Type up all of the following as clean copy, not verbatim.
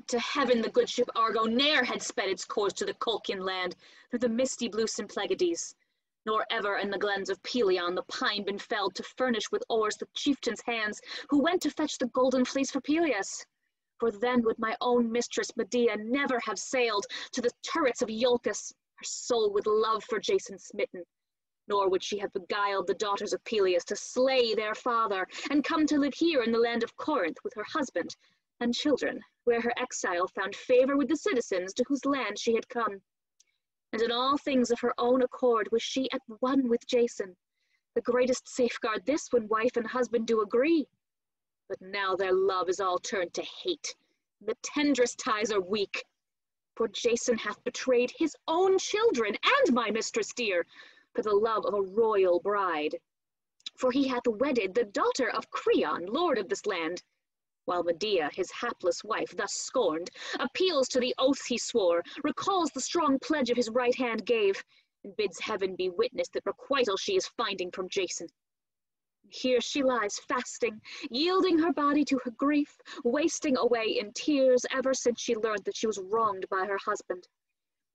to heaven the good ship Argo ne'er had sped its course to the Colchian land, through the misty blue Symplegades, nor ever in the glens of Pelion the pine been felled to furnish with oars the chieftain's hands, who went to fetch the golden fleece for Peleus. For then would my own mistress Medea never have sailed to the turrets of Iolcus, her soul with love for Jason smitten, nor would she have beguiled the daughters of Peleus to slay their father, and come to live here in the land of Corinth with her husband and children, where her exile found favor with the citizens to whose land she had come. And in all things of her own accord was she at one with Jason. The greatest safeguard this, when wife and husband do agree. But now their love is all turned to hate. The tenderest ties are weak. For Jason hath betrayed his own children and my mistress dear, for the love of a royal bride. For he hath wedded the daughter of Creon, lord of this land, while Medea, his hapless wife, thus scorned, appeals to the oaths he swore, recalls the strong pledge of his right hand gave, and bids heaven be witness that requital she is finding from Jason. Here she lies fasting, yielding her body to her grief, wasting away in tears ever since she learned that she was wronged by her husband,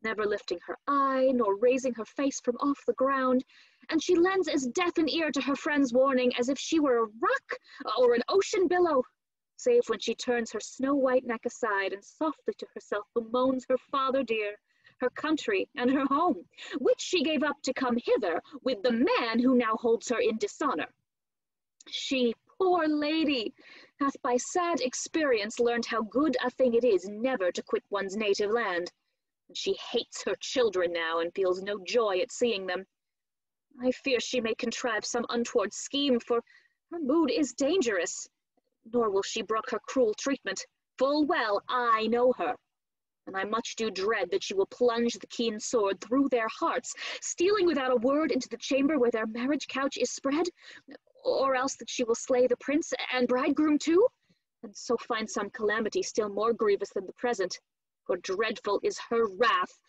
never lifting her eye, nor raising her face from off the ground, and she lends as deaf an ear to her friend's warning as if she were a rock or an ocean billow, save when she turns her snow-white neck aside and softly to herself bemoans her father dear, her country, and her home, which she gave up to come hither with the man who now holds her in dishonor. She, poor lady, hath by sad experience learned how good a thing it is never to quit one's native land, and she hates her children now and feels no joy at seeing them. I fear she may contrive some untoward scheme, for her mood is dangerous, nor will she brook her cruel treatment. Full well I know her, and I much do dread that she will plunge the keen sword through their hearts, stealing without a word into the chamber where their marriage couch is spread, or else that she will slay the prince and bridegroom too, and so find some calamity still more grievous than the present, for dreadful is her wrath.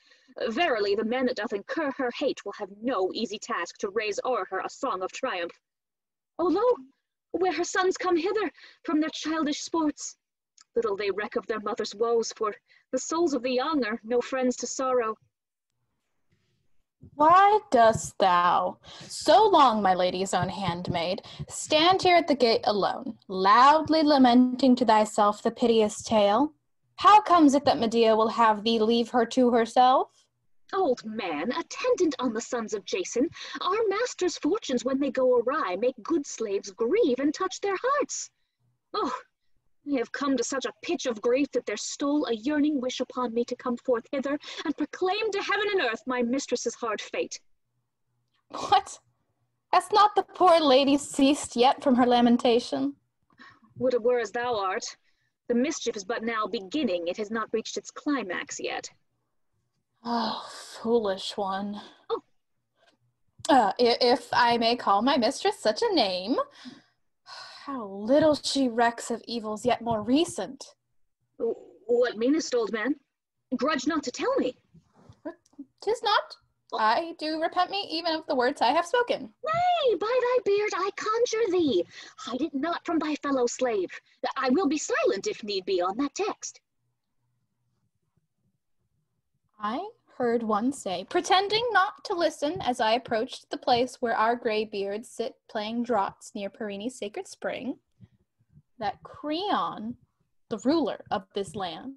Verily, the man that doth incur her hate will have no easy task to raise o'er her a song of triumph. O lo, where her sons come hither from their childish sports, little they reck of their mother's woes, for the souls of the young are no friends to sorrow. Why dost thou, so long my lady's own handmaid, stand here at the gate alone, loudly lamenting to thyself the piteous tale? How comes it that Medea will have thee leave her to herself? Old man, attendant on the sons of Jason, our master's fortunes when they go awry make good slaves grieve and touch their hearts. Oh, I have come to such a pitch of grief that there stole a yearning wish upon me to come forth hither and proclaim to heaven and earth my mistress's hard fate. What? Has not the poor lady ceased yet from her lamentation? Would it were as thou art. The mischief is but now beginning, it has not reached its climax yet. Oh, foolish one. Oh. If I may call my mistress such a name, how little she recks of evils yet more recent. What meanest, old man? Grudge not to tell me. 'Tis not. I do repent me even of the words I have spoken. Nay, by thy beard I conjure thee, hide it not from thy fellow slave. I will be silent if need be on that text. I heard one say, pretending not to listen as I approached the place where our gray beards sit playing draughts near Perine's sacred spring, that Creon, the ruler of this land,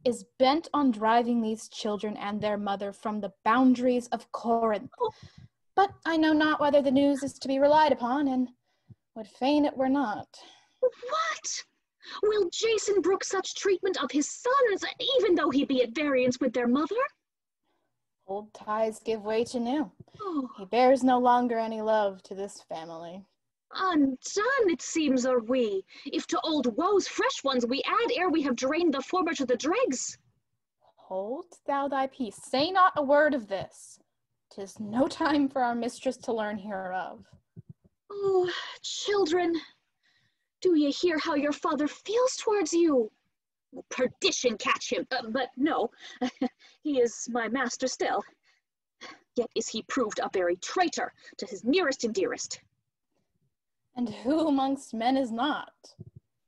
is bent on driving these children and their mother from the boundaries of Corinth. But I know not whether the news is to be relied upon, and would fain it were not. What? Will Jason brook such treatment of his sons, even though he be at variance with their mother? Old ties give way to new. Oh. He bears no longer any love to this family. Undone, it seems, are we, if to old woes fresh ones we add ere we have drained the former to the dregs. Hold thou thy peace, say not a word of this. 'Tis no time for our mistress to learn hereof. Oh, children, do ye hear how your father feels towards you? Perdition catch him, but no, he is my master still. Yet is he proved a very traitor to his nearest and dearest. And who amongst men is not?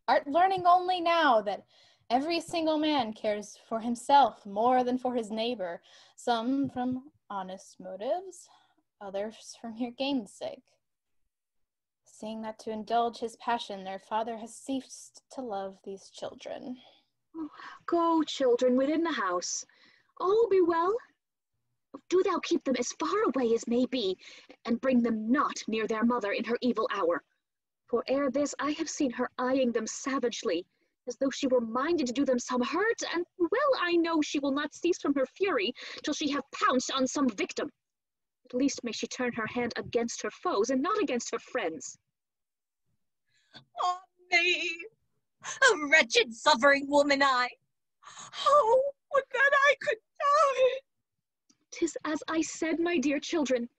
Art learning only now that Every single man cares for himself more than for his neighbor, some from honest motives, others for mere gain's sake. Seeing that to indulge his passion, their father has ceased to love these children. Go, children, within the house. All be well. Do thou keep them as far away as may be, and bring them not near their mother in her evil hour. For ere this I have seen her eyeing them savagely, as though she were minded to do them some hurt, and well I know she will not cease from her fury till she have pounced on some victim. At least may she turn her hand against her foes, and not against her friends. Oh, me, a wretched, suffering woman I. Oh, would that I could die! 'Tis as I said, my dear children.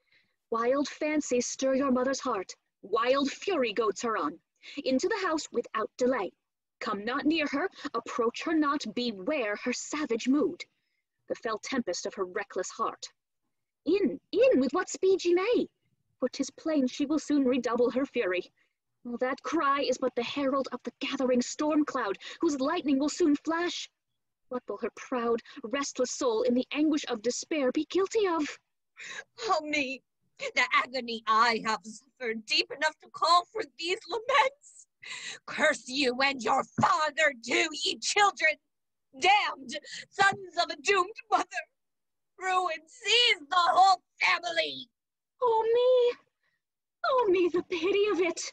Wild fancies stir your mother's heart. Wild fury goads her on. Into the house without delay. Come not near her, approach her not, beware her savage mood, the fell tempest of her reckless heart. In with what speed ye may, for 'tis plain she will soon redouble her fury. Well, that cry is but the herald of the gathering storm cloud, whose lightning will soon flash. What will her proud, restless soul in the anguish of despair be guilty of? Oh, me, the agony I have suffered, deep enough to call for these laments. Curse you and your father too, ye children, damned sons of a doomed mother. Ruin seize the whole family. Oh me, the pity of it.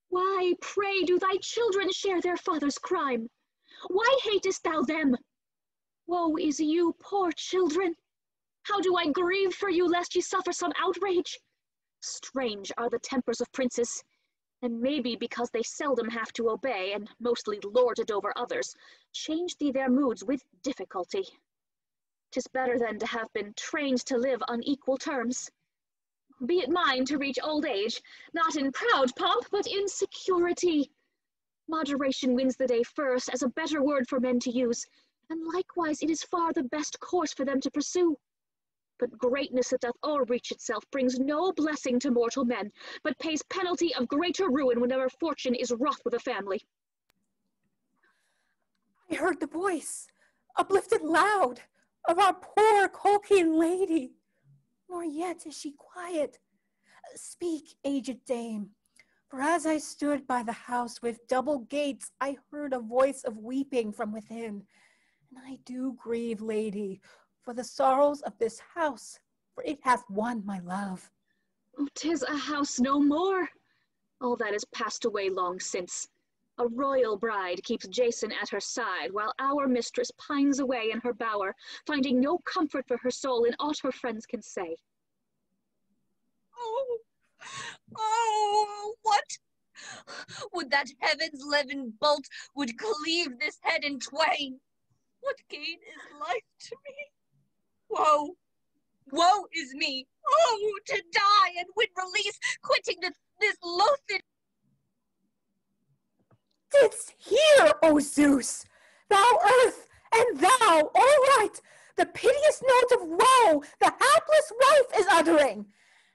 Why, pray, do thy children share their father's crime? Why hatest thou them? Woe is you, poor children. How do I grieve for you, lest ye suffer some outrage? Strange are the tempers of princes, and maybe because they seldom have to obey, and mostly lord it over others, change thee their moods with difficulty. 'Tis better then to have been trained to live on equal terms. Be it mine to reach old age, not in proud pomp, but in security. Moderation wins the day first, as a better word for men to use, and likewise it is far the best course for them to pursue. But greatness that doth o'erreach itself brings no blessing to mortal men, but pays penalty of greater ruin whenever fortune is wroth with a family. I heard the voice, uplifted loud, of our poor Colchian lady. Nor yet is she quiet. Speak, aged dame, for as I stood by the house with double gates, I heard a voice of weeping from within. And I do grieve, lady, for the sorrows of this house, for it hath won my love. Oh, 'tis a house no more. All that is passed away long since. A royal bride keeps Jason at her side, while our mistress pines away in her bower, finding no comfort for her soul in aught her friends can say. Oh, what? Would that heaven's living bolt would cleave this head in twain. What gain is life to me? Woe is me. Oh, to die and win release, quitting this loathed. Didst hear, O Zeus, thou earth, and thou, all right, the piteous note of woe the hapless wife is uttering.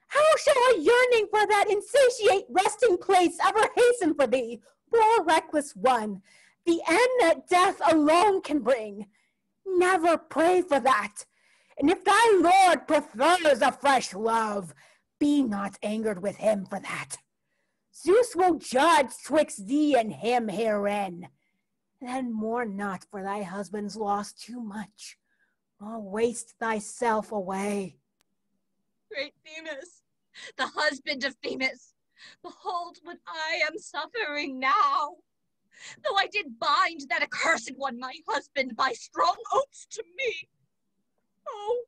How shall a yearning for that insatiate resting place ever hasten for thee, poor reckless one, the end that death alone can bring? Never pray for that. And if thy Lord prefers a fresh love, be not angered with him for that. Zeus will judge twixt thee and him herein. Then mourn not for thy husband's loss too much, nor waste thyself away. Great Themis, the husband of Themis, behold what I am suffering now. Though I did bind that accursed one, my husband, by strong oaths to me. Oh,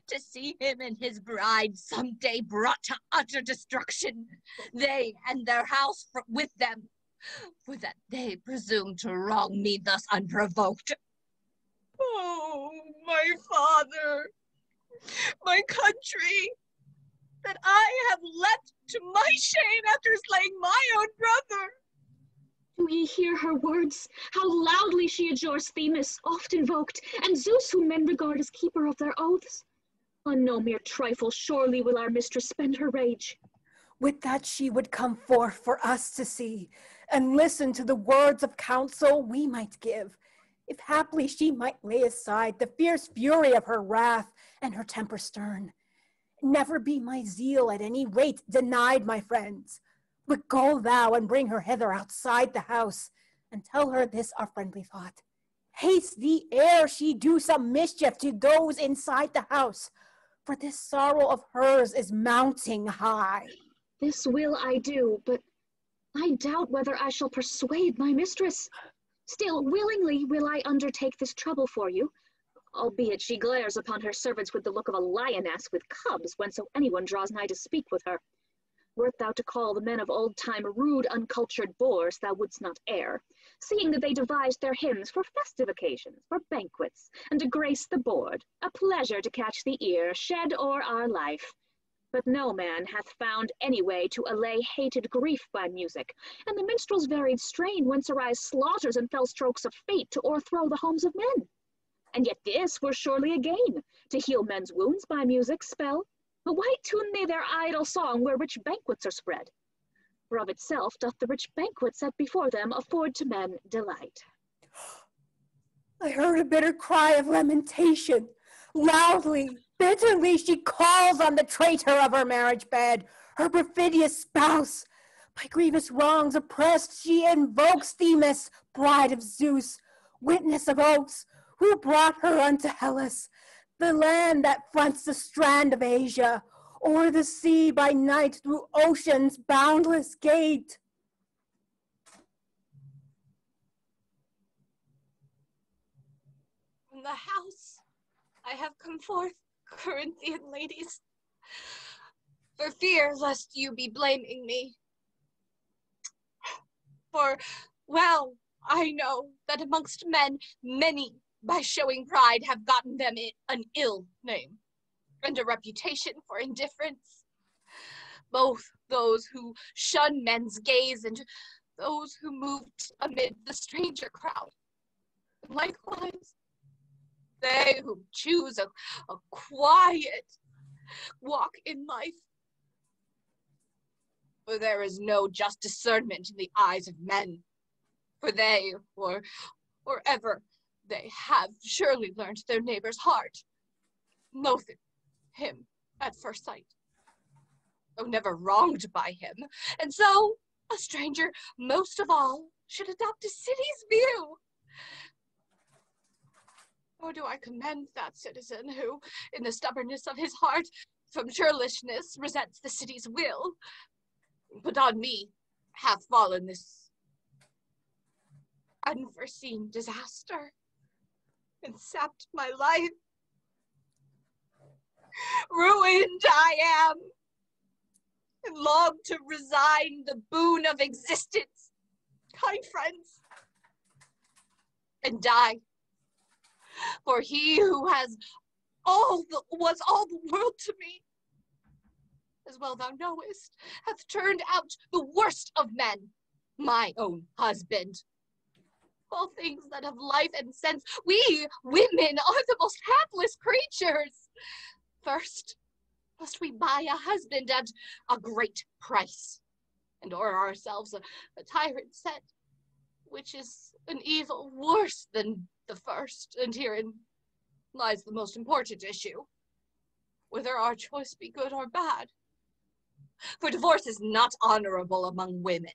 to see him and his bride someday brought to utter destruction, they and their house with them, for that they presume to wrong me thus unprovoked. Oh, my father, my country, that I have left to my shame after slaying my own brother. Do ye hear her words? How loudly she adjures Themis, oft invoked, and Zeus, whom men regard as keeper of their oaths. On no mere trifle surely will our mistress spend her rage. Would that she would come forth for us to see, and listen to the words of counsel we might give, if haply she might lay aside the fierce fury of her wrath and her temper stern. Never be my zeal at any rate denied, my friends, but go thou and bring her hither outside the house, and tell her this our friendly thought. Haste thee ere she do some mischief to those inside the house, for this sorrow of hers is mounting high. This will I do, but I doubt whether I shall persuade my mistress. Still, willingly will I undertake this trouble for you, albeit she glares upon her servants with the look of a lioness with cubs, whenso anyone draws nigh to speak with her. Wert thou to call the men of old time rude, uncultured boors, thou wouldst not err, seeing that they devised their hymns for festive occasions, for banquets, and to grace the board, a pleasure to catch the ear, shed o'er our life. But no man hath found any way to allay hated grief by music, and the minstrel's varied strain whence arise slaughters and fell strokes of fate to o'erthrow the homes of men. And yet this were surely a gain, to heal men's wounds by music's spell. But why tune they their idle song where rich banquets are spread? For of itself doth the rich banquet set before them afford to men delight. I heard a bitter cry of lamentation. Loudly, bitterly she calls on the traitor of her marriage bed, her perfidious spouse. By grievous wrongs oppressed, she invokes Themis, bride of Zeus, witness of oaths, who brought her unto Hellas, the land that fronts the strand of Asia, o'er the sea by night through ocean's boundless gate. From the house I have come forth, Corinthian ladies, for fear lest you be blaming me. For well I know that amongst men many by showing pride have gotten them an ill name and a reputation for indifference, both those who shun men's gaze and those who moved amid the stranger crowd. Likewise, they who choose a quiet walk in life, for there is no just discernment in the eyes of men, for they, or ever they have surely learned their neighbor's heart, loathing him at first sight, though never wronged by him, and so a stranger most of all should adopt a city's view. Nor do I commend that citizen who, in the stubbornness of his heart, from churlishness resents the city's will, but on me hath fallen this unforeseen disaster, and sapped my life. Ruined I am, and long to resign the boon of existence, kind friends, and die. For he who was all the world to me, as well thou knowest, hath turned out the worst of men, my own husband. All things that have life and sense, we women are the most hapless creatures. First, must we buy a husband at a great price, and o'er ourselves a tyrant set, which is an evil worse than the first, and herein lies the most important issue, whether our choice be good or bad. For divorce is not honorable among women,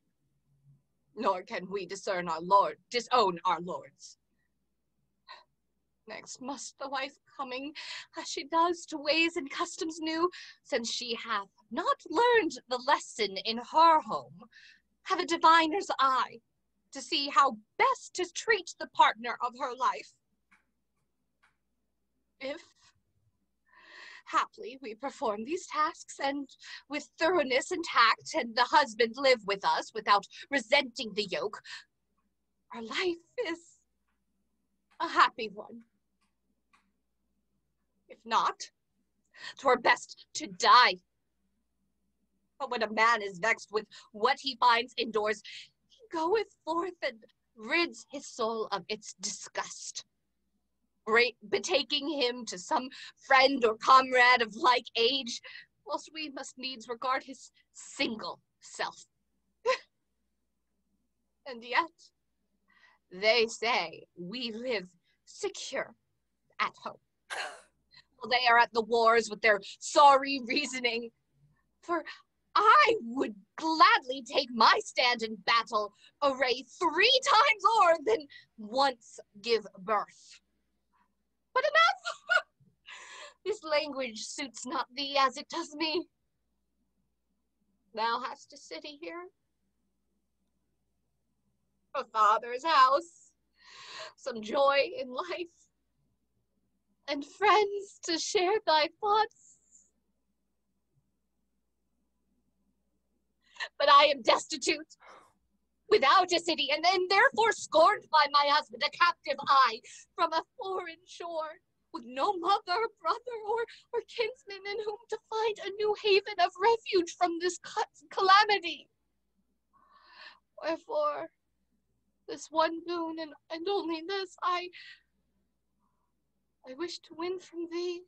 nor can we disown our lords. Next must the wife coming, as she does, to ways and customs new, since she hath not learned the lesson in her home, have a diviner's eye, to see how best to treat the partner of her life. If haply we perform these tasks, and with thoroughness and tact, and the husband live with us without resenting the yoke, our life is a happy one. If not, 'twere best to die. But when a man is vexed with what he finds indoors, he goeth forth and rids his soul of its disgust, betaking him to some friend or comrade of like age, whilst we must needs regard his single self. And yet, they say we live secure at home. Well, they are at the wars with their sorry reasoning. For I would gladly take my stand in battle, array 3 times more than once give birth. But enough! This language suits not thee as it does me. Thou hast a city here, a father's house, some joy in life, and friends to share thy thoughts. But I am destitute, without a city, and therefore scorned by my husband, a captive I, from a foreign shore, with no mother, brother, or kinsman in whom to find a new haven of refuge from this calamity. Wherefore, this one boon, and only this, I wish to win from thee.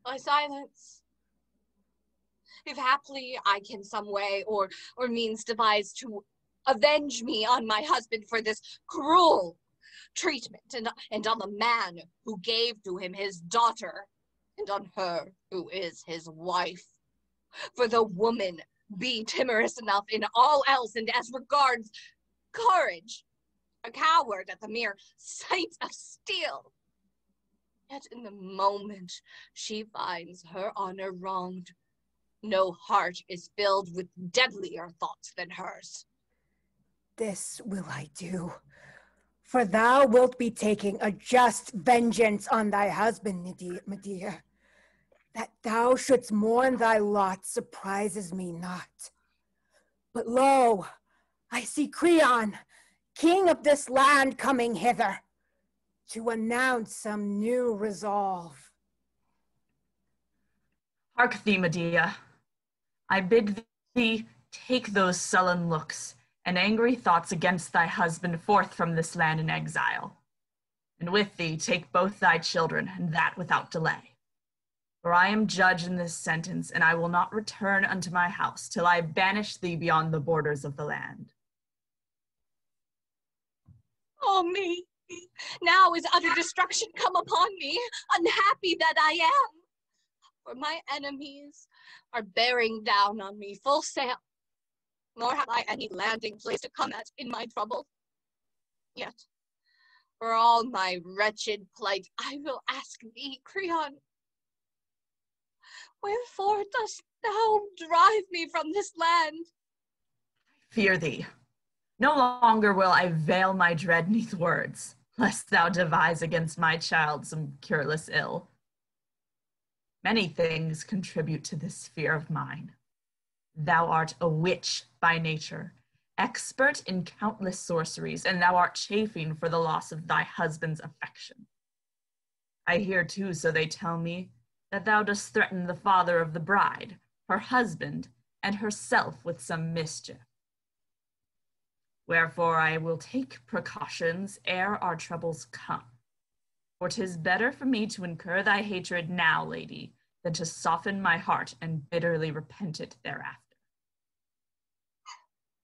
Thy silence. If haply I can some way or means devise to avenge me on my husband for this cruel treatment, and on the man who gave to him his daughter, and on her who is his wife. For the woman be timorous enough in all else, and as regards courage, a coward at the mere sight of steel. Yet in the moment she finds her honor wronged, no heart is filled with deadlier thoughts than hers. This will I do, for thou wilt be taking a just vengeance on thy husband, Medea. That thou shouldst mourn thy lot surprises me not. But lo, I see Creon, king of this land, coming hither to announce some new resolve. Hark thee, Medea. I bid thee take those sullen looks and angry thoughts against thy husband forth from this land in exile, and with thee take both thy children, and that without delay. For I am judge in this sentence, and I will not return unto my house till I banish thee beyond the borders of the land. Oh me, now is utter destruction come upon me, unhappy that I am. For my enemies are bearing down on me full sail, nor have I any landing place to come at in my trouble. Yet, for all my wretched plight, I will ask thee, Creon, wherefore dost thou drive me from this land? Fear thee. No longer will I veil my dread neath words, lest thou devise against my child some cureless ill. Many things contribute to this fear of mine. Thou art a witch by nature, expert in countless sorceries, and thou art chafing for the loss of thy husband's affection. I hear too, so they tell me, that thou dost threaten the father of the bride, her husband, and herself with some mischief. Wherefore I will take precautions ere our troubles come. For 'tis better for me to incur thy hatred now, lady, than to soften my heart and bitterly repent it thereafter.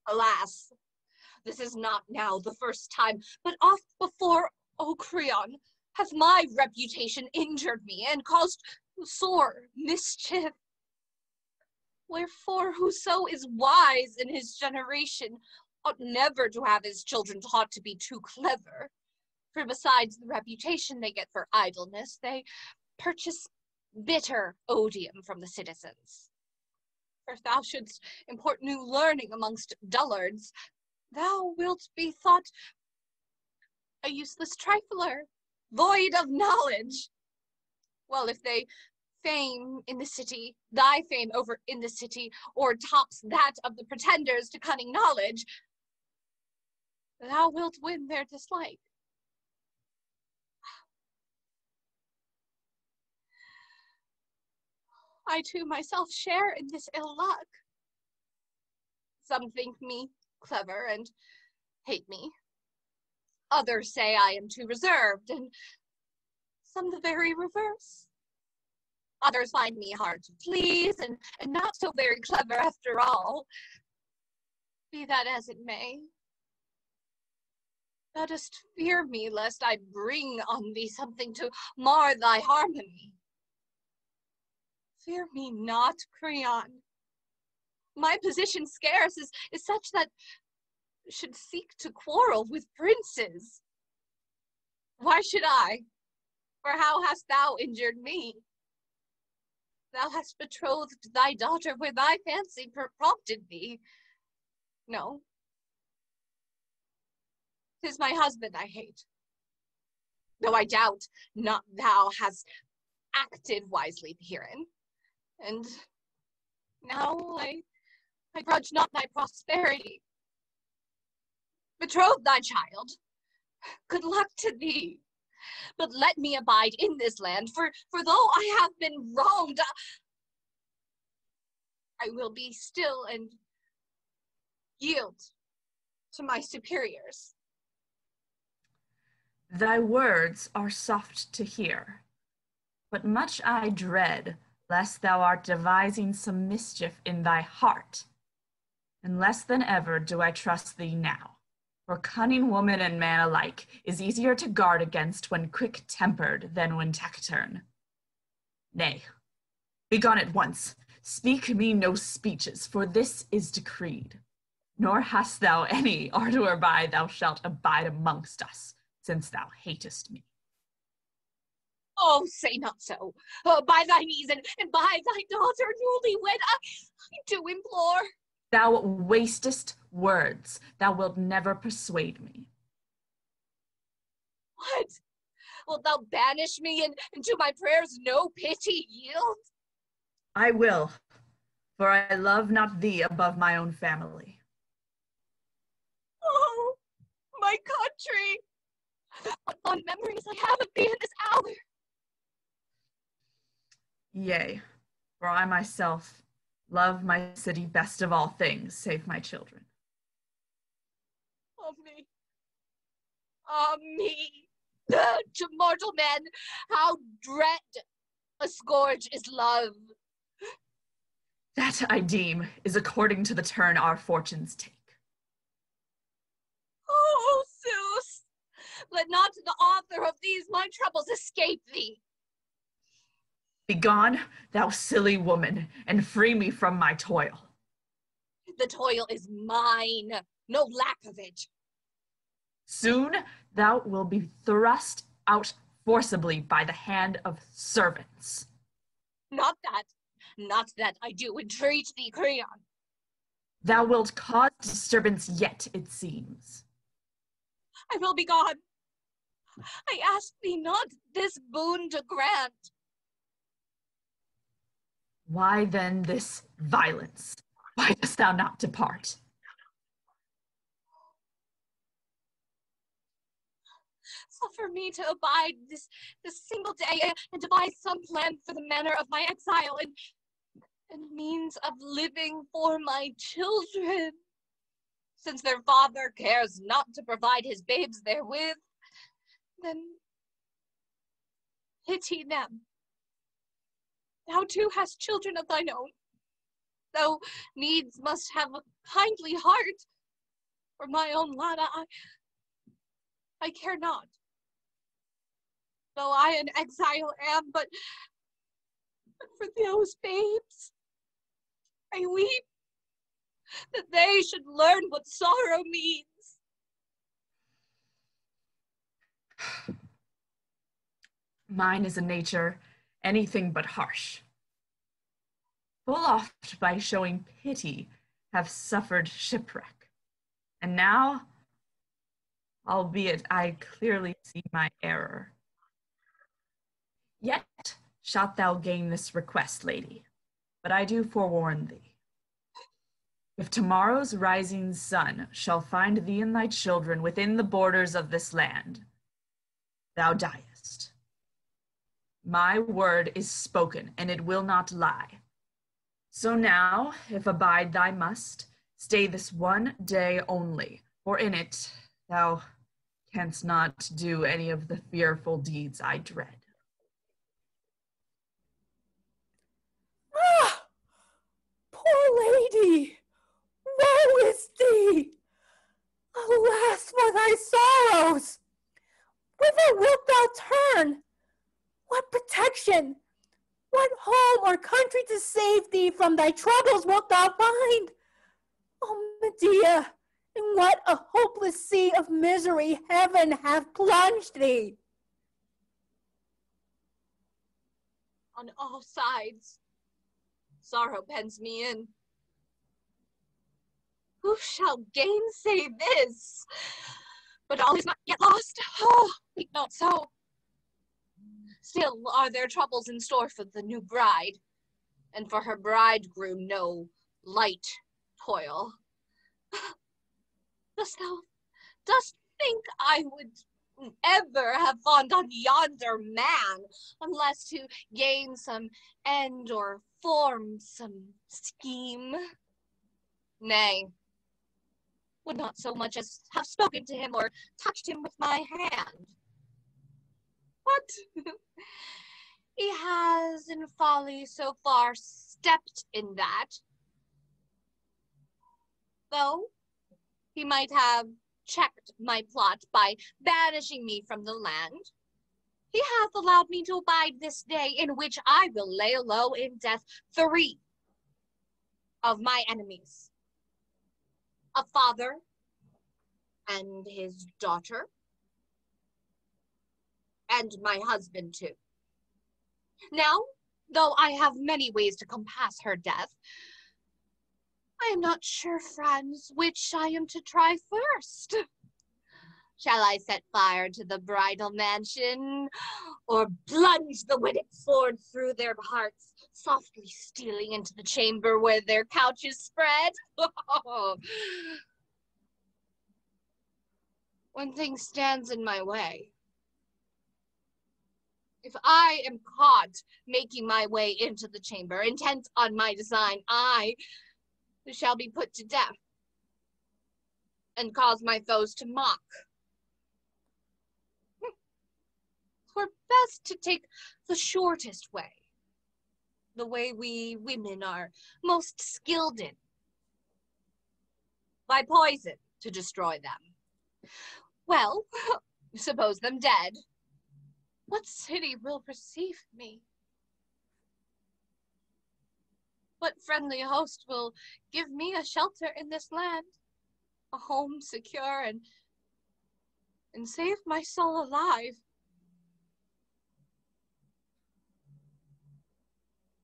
Alas, this is not now the first time, but oft before, O Creon, hath my reputation injured me and caused sore mischief. Wherefore whoso is wise in his generation ought never to have his children taught to be too clever. For besides the reputation they get for idleness, they purchase bitter odium from the citizens. For if thou shouldst import new learning amongst dullards, thou wilt be thought a useless trifler, void of knowledge. Well, if they fame in the city, thy fame over in the city, or tops that of the pretenders to cunning knowledge, thou wilt win their dislike. I too myself share in this ill luck. Some think me clever and hate me. Others say I am too reserved, and some the very reverse. Others find me hard to please and not so very clever after all. Be that as it may, thou dost fear me lest I bring on thee something to mar thy harmony. Fear me not, Creon. My position scarce is such that should seek to quarrel with princes. Why should I? For how hast thou injured me? Thou hast betrothed thy daughter where thy fancy prompted thee. No. 'Tis my husband I hate. Though I doubt not thou hast acted wisely herein. And now I grudge not thy prosperity. Betroth thy child. Good luck to thee. But let me abide in this land, for though I have been wronged, I will be still and yield to my superiors. Thy words are soft to hear, but much I dread lest thou art devising some mischief in thy heart. And less than ever do I trust thee now. For cunning woman and man alike is easier to guard against when quick-tempered than when taciturn. Nay, begone at once. Speak me no speeches, for this is decreed. Nor hast thou any art whereby thou shalt abide amongst us, since thou hatest me. Oh, say not so. By thy knees and by thy daughter newlywed, I do implore. Thou wastest words. Thou wilt never persuade me. What? Wilt thou banish me and to my prayers no pity yield? I will, for I love not thee above my own family. Oh, my country! What fond memories I have of thee in this hour! Yea, for I myself love my city best of all things, save my children. Oh me! Ah, me! To mortal men, how dread a scourge is love. That, I deem, is according to the turn our fortunes take. Oh, Zeus! Let not the author of these my troubles escape thee. Begone, thou silly woman, and free me from my toil. The toil is mine, no lack of it. Soon thou wilt be thrust out forcibly by the hand of servants. Not that I do entreat thee, Creon. Thou wilt cause disturbance yet, it seems. I will be gone. I ask thee not this boon to grant. Why then this violence? Why dost thou not depart? Suffer me to abide this single day and devise some plan for the manner of my exile and means of living for my children. Since their father cares not to provide his babes therewith, then pity them. Thou too hast children of thine own. Thou needs must have a kindly heart. For my own Lana, I care not. Though I an exile am, but for those babes, I weep that they should learn what sorrow means. Mine is a nature anything but harsh. Full oft by showing pity have suffered shipwreck. And now, albeit I clearly see my error, yet shalt thou gain this request, lady, but I do forewarn thee. If tomorrow's rising sun shall find thee and thy children within the borders of this land, thou diest. My word is spoken, and it will not lie. So now, if abide thy must, stay this one day only, for in it thou canst not do any of the fearful deeds I dread. Ah, poor lady! woe is thee! Alas for thy sorrows! Whither wilt thou turn? What protection, what home or country to save thee from thy troubles wilt thou find? O Medea, in what a hopeless sea of misery heaven hath plunged thee! On all sides, sorrow pens me in. Who shall gainsay this? But all is not yet lost. Oh, think not so. Still are there troubles in store for the new bride, and for her bridegroom no light toil. Dost think I would ever have fawned on yonder man, unless to gain some end or form some scheme? Nay, would not so much as have spoken to him or touched him with my hand. What? He has in folly so far stepped in that, though he might have checked my plot by banishing me from the land, he hath allowed me to abide this day, in which I will lay low in death 3 of my enemies, a father and his daughter, and my husband too. Now, though I have many ways to compass her death, I am not sure, friends, which I am to try first. Shall I set fire to the bridal mansion, or plunge the whetted sword through their hearts, softly stealing into the chamber where their couch is spread? One thing stands in my way. If I am caught making my way into the chamber, intent on my design, I shall be put to death and cause my foes to mock. 'Twere best to take the shortest way, the way we women are most skilled in, by poison to destroy them. Well, suppose them dead. What city will receive me? What friendly host will give me a shelter in this land, a home secure and save my soul alive?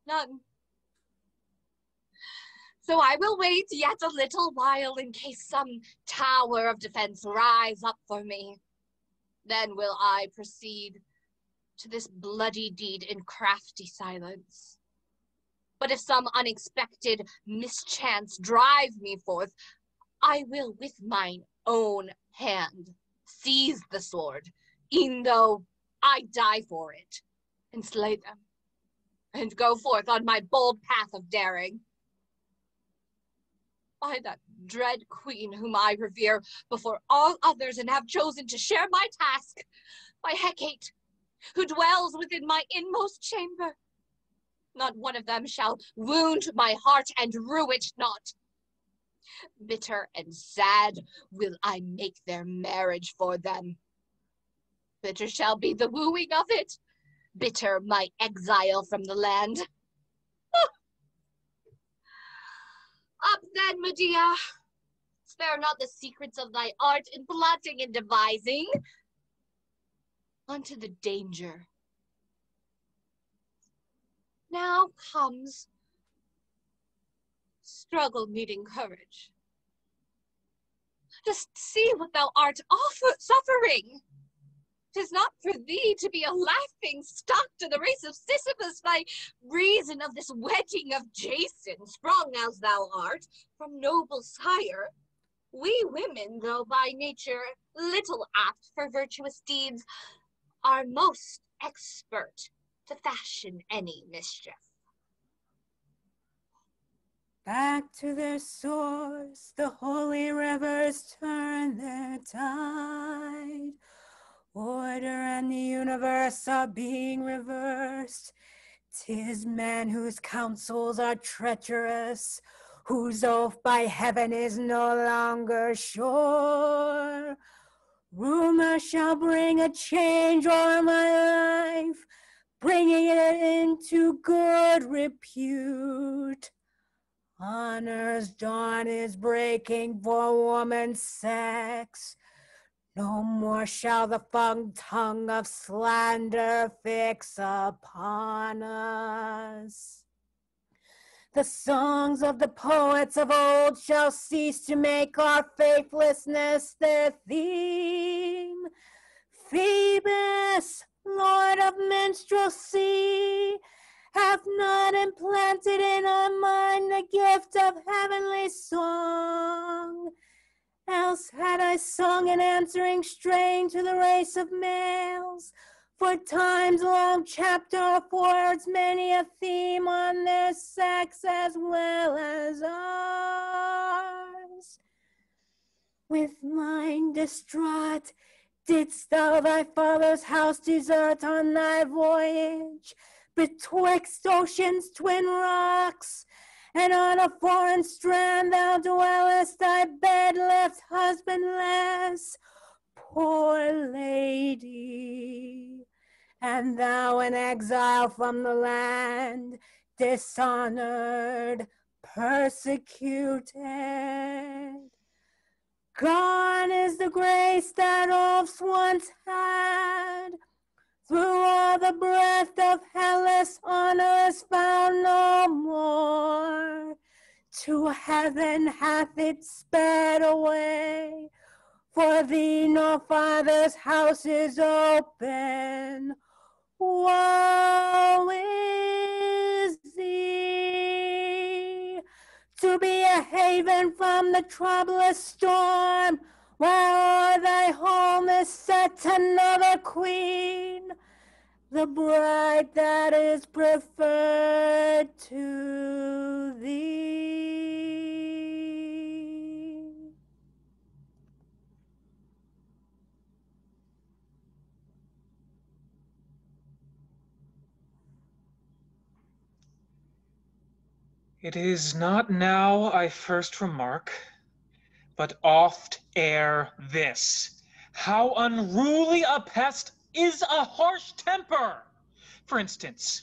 None. So I will wait yet a little while in case some tower of defense rise up for me. Then will I proceed to this bloody deed in crafty silence. But if some unexpected mischance drive me forth, I will with mine own hand seize the sword, e'en though I die for it, and slay them, and go forth on my bold path of daring. By that dread queen whom I revere before all others and have chosen to share my task, by Hecate, who dwells within my inmost chamber, not one of them shall wound my heart and rue it not. Bitter and sad will I make their marriage for them. Bitter shall be the wooing of it, bitter my exile from the land. Up then, Medea, spare not the secrets of thy art in plotting and devising. Unto the danger. Now comes struggle needing courage. Just see what thou art suffering. 'Tis not for thee to be a laughing stock to the race of Sisyphus by reason of this wedding of Jason, sprung as thou art from noble sire. We women, though by nature little apt for virtuous deeds, are most expert to fashion any mischief. Back to their source, the holy rivers turn their tide. Order and the universe are being reversed. 'Tis man whose counsels are treacherous, whose oath by heaven is no longer sure. Rumor shall bring a change o'er my life, bringing it into good repute. Honor's dawn is breaking for woman's sex. No more shall the tongue of slander fix upon us. The songs of the poets of old shall cease to make our faithlessness their theme. Phoebus, Lord of minstrelsy, hath not implanted in our mind the gift of heavenly song. Else had I sung an answering strain to the race of males, for time's long chapter affords many a theme on their sex as well as ours. With mind distraught, didst thou thy father's house desert on thy voyage, betwixt ocean's twin rocks, and on a foreign strand thou dwellest, thy bed left husbandless, poor lady, and thou an exile from the land, dishonored, persecuted. Gone is the grace that oafs once had. Through all the breath of Hellas, honor is found no more. To heaven hath it sped away. For thee no father's house is open. Woe is thee, to be a haven from the troublous storm, while o'er thy home is set another queen, the bride that is preferred to thee. It is not now I first remark, but oft ere this, how unruly a pest is a harsh temper. For instance,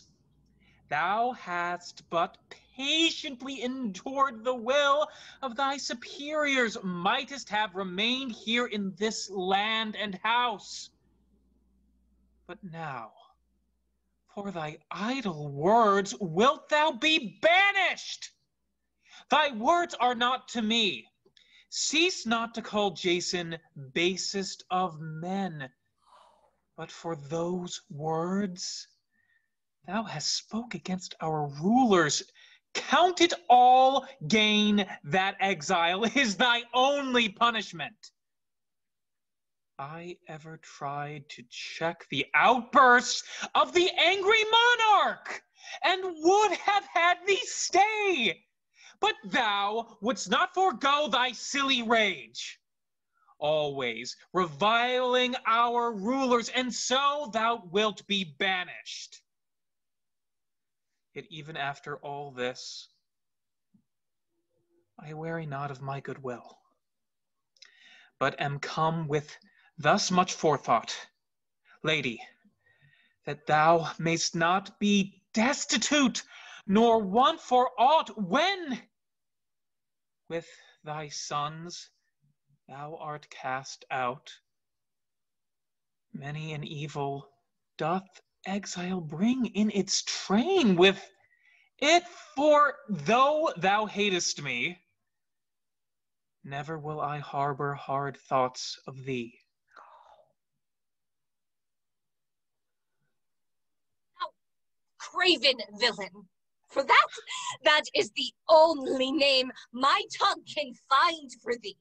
thou hast but patiently endured the will of thy superiors, mightest have remained here in this land and house. But now, for thy idle words, wilt thou be banished? Thy words are not to me. Cease not to call Jason basest of men, but for those words thou hast spoke against our rulers. Count it all gain that exile is thy only punishment. I ever tried to check the outbursts of the angry monarch, and would have had thee stay, but thou wouldst not forego thy silly rage, always reviling our rulers, and so thou wilt be banished. Yet even after all this, I weary not of my goodwill, but am come with thus much forethought, lady, that thou mayst not be destitute, nor want for aught when, with thy sons, thou art cast out. Many an evil doth exile bring in its train with it, for though thou hatest me, never will I harbor hard thoughts of thee. Craven villain, for that is the only name my tongue can find for thee.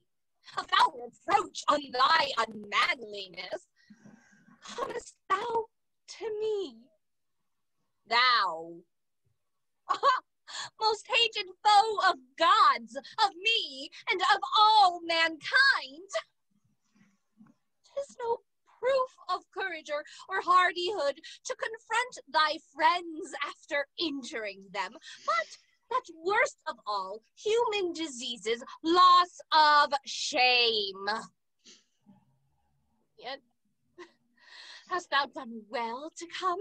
A foul reproach on thy unmanliness. Comest thou to me? Thou, most hated foe of gods, of me, and of all mankind. 'Tis no proof of courage or hardihood to confront thy friends after injuring them, but that worst of all human diseases, loss of shame. Yet, hast thou done well to come?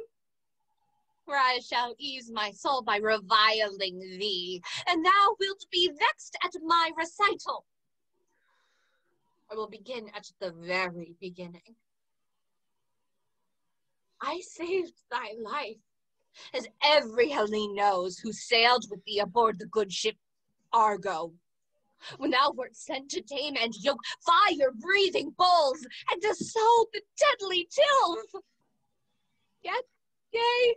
For I shall ease my soul by reviling thee, and thou wilt be vexed at my recital. I will begin at the very beginning. I saved thy life, as every Hellene knows who sailed with thee aboard the good ship Argo, when thou wert sent to tame and yoke fire-breathing bulls, and to sow the deadly tilth. Yet, yea,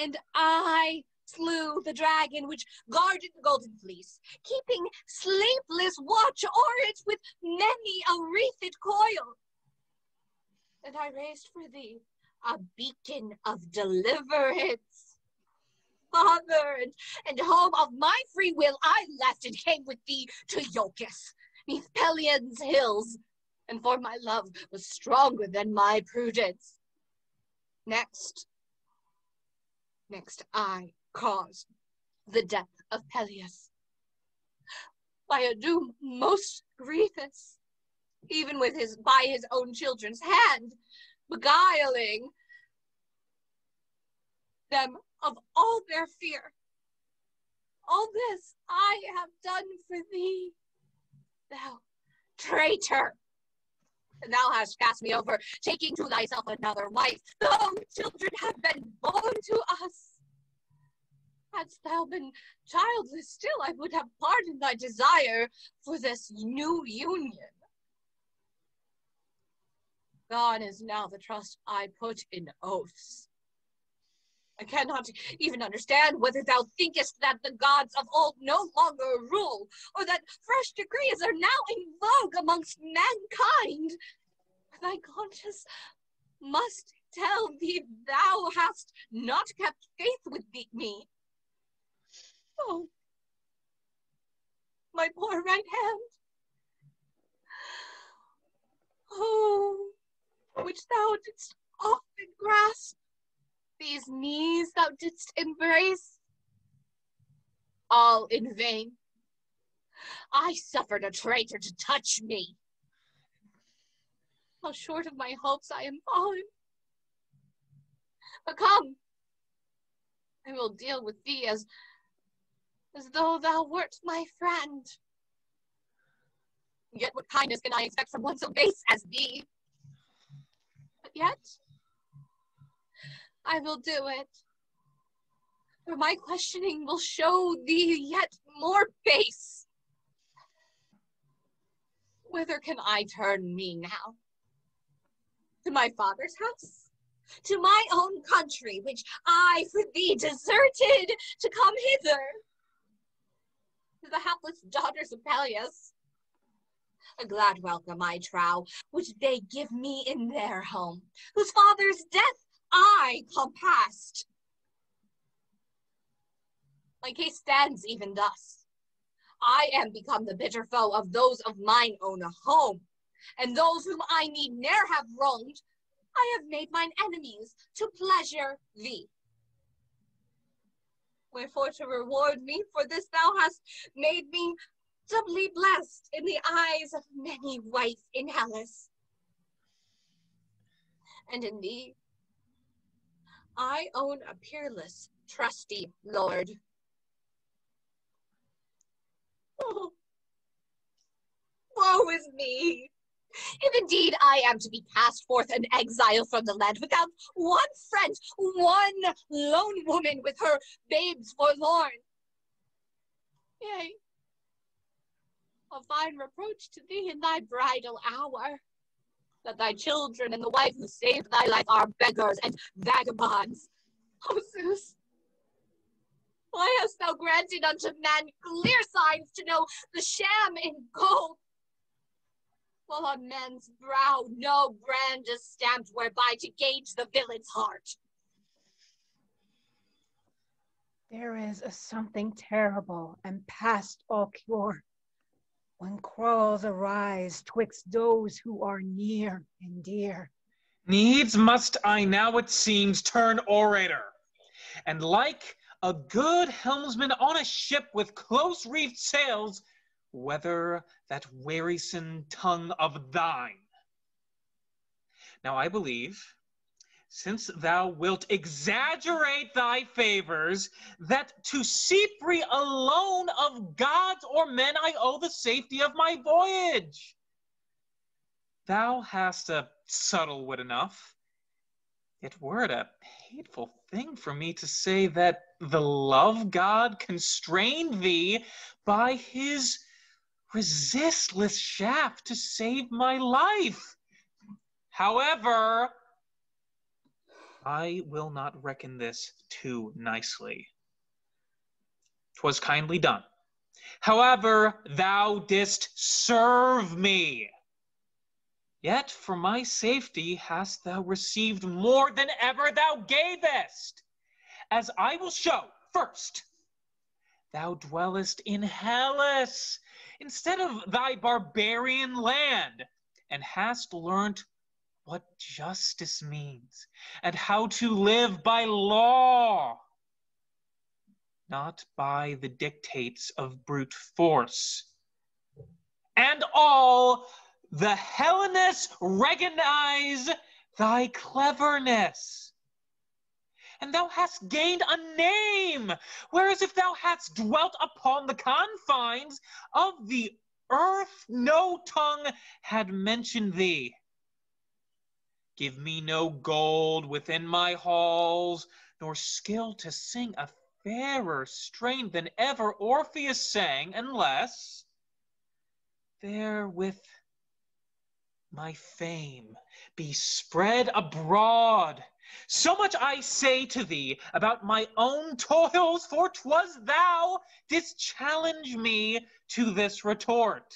and I slew the dragon which guarded the golden fleece, keeping sleepless watch o'er it with many a wreathed coil. And I raised for thee a beacon of deliverance. Father and home of my free will, I left and came with thee to Iolcus, 'neath Pelion's hills, and for my love was stronger than my prudence. Next I caused the death of Peleus by a doom most grievous, even by his own children's hand, beguiling them of all their fear. All this I have done for thee, thou traitor. And thou hast cast me over, taking to thyself another wife, though children have been born to us. Hadst thou been childless still, I would have pardoned thy desire for this new union. Gone is now the trust I put in oaths. I cannot even understand whether thou thinkest that the gods of old no longer rule, or that fresh decrees are now in vogue amongst mankind. Thy conscience must tell thee thou hast not kept faith with me. Oh, my poor right hand. Oh, which thou didst often grasp. These knees thou didst embrace, all in vain. I suffered a traitor to touch me. How short of my hopes I am fallen. But come, I will deal with thee as though thou wert my friend. Yet what kindness can I expect from one so base as thee? But yet, I will do it, for my questioning will show thee yet more base. Whither can I turn me now? To my father's house? To my own country, which I for thee deserted to come hither? To the hapless daughters of Peleus? A glad welcome, I trow, which they give me in their home, whose father's death I compassed. My case stands even thus. I am become the bitter foe of those of mine own home, and those whom I need ne'er have wronged, I have made mine enemies to pleasure thee. Wherefore to reward me for this thou hast made me doubly blessed in the eyes of many wife in Hellas. And in thee, I own a peerless, trusty lord. Oh, woe is me! If indeed I am to be cast forth an exile from the land without one friend, one lone woman with her babes forlorn. Yea, a fine reproach to thee in thy bridal hour, that thy children and the wife who saved thy life are beggars and vagabonds. O Zeus, why hast thou granted unto man clear signs to know the sham in gold, while on man's brow no brand is stamped whereby to gauge the villain's heart? There is a something terrible and past all cure, when quarrels arise twixt those who are near and dear. Needs must I now, it seems, turn orator, and like a good helmsman on a ship with close-reefed sails, weather that wearisome tongue of thine. Now I believe, since thou wilt exaggerate thy favors, that to Cypri alone of gods or men I owe the safety of my voyage. Thou hast a subtle wit enough. It were a hateful thing for me to say that the love god constrained thee by his resistless shaft to save my life. However, I will not reckon this too nicely. 'Twas kindly done. However, thou didst serve me. Yet for my safety hast thou received more than ever thou gavest. As I will show, first, thou dwellest in Hellas instead of thy barbarian land, and hast learnt what justice means, and how to live by law, not by the dictates of brute force. And all the Hellenists recognize thy cleverness. And thou hast gained a name, whereas if thou hadst dwelt upon the confines of the earth, no tongue had mentioned thee. Give me no gold within my halls, nor skill to sing a fairer strain than ever Orpheus sang, unless therewith my fame be spread abroad. So much I say to thee about my own toils, for 'twas thou didst challenge me to this retort.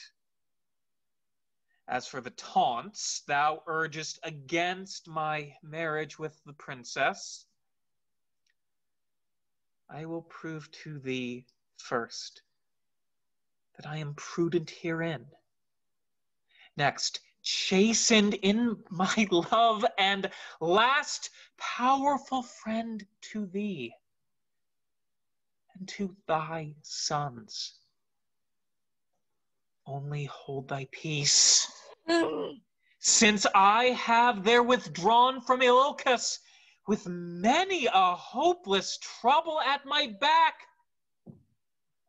As for the taunts thou urgest against my marriage with the princess, I will prove to thee first that I am prudent herein. Next, chastened in my love, and last, powerful friend to thee and to thy sons. Only hold thy peace, since I have there withdrawn from Iolcus with many a hopeless trouble at my back.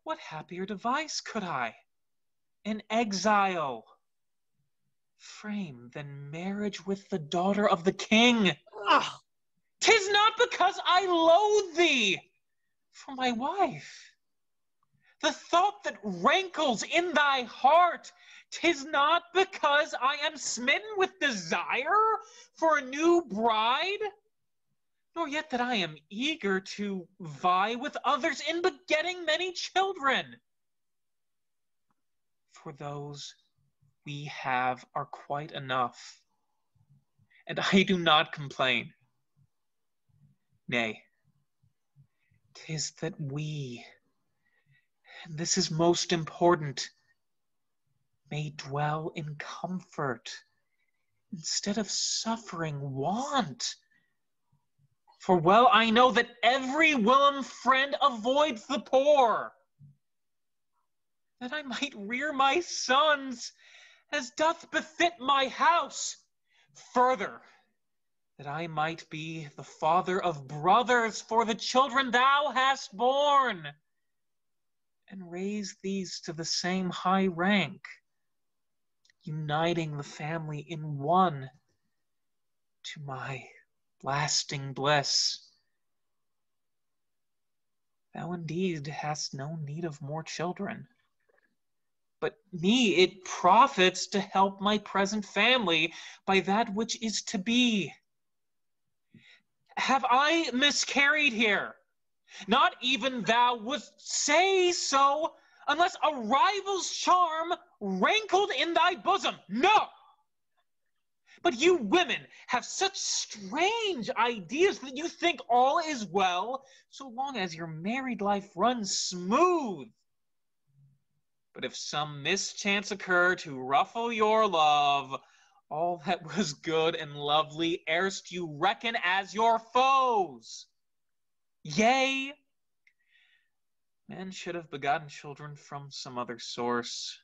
What happier device could I, in exile, frame than marriage with the daughter of the king? 'Tis not because I loathe thee for my wife. The thought that rankles in thy heart, 'tis not because I am smitten with desire for a new bride, nor yet that I am eager to vie with others in begetting many children. For those we have are quite enough, and I do not complain. Nay, 'tis that we, and this is most important, may dwell in comfort instead of suffering want. For well I know that every whilom friend avoids the poor, that I might rear my sons as doth befit my house. Further, that I might be the father of brothers for the children thou hast borne, and raise these to the same high rank, uniting the family in one to my lasting bliss. Thou indeed hast no need of more children, but me it profits to help my present family by that which is to be. Have I miscarried here? Not even thou wouldst say so, unless a rival's charm rankled in thy bosom. No! But you women have such strange ideas that you think all is well so long as your married life runs smooth. But if some mischance occur to ruffle your love, all that was good and lovely erst you reckon as your foes. Yea, Men should have begotten children from some other source,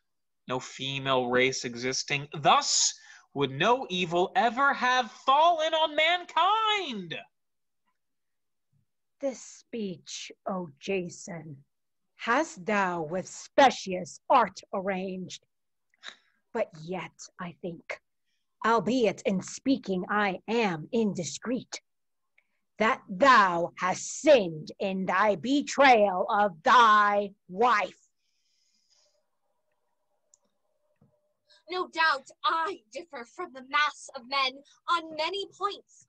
no female race existing. Thus would no evil ever have fallen on mankind. This speech, O Jason, hast thou with specious art arranged. But yet, I think, albeit in speaking I am indiscreet, that thou hast sinned in thy betrayal of thy wife. No doubt I differ from the mass of men on many points.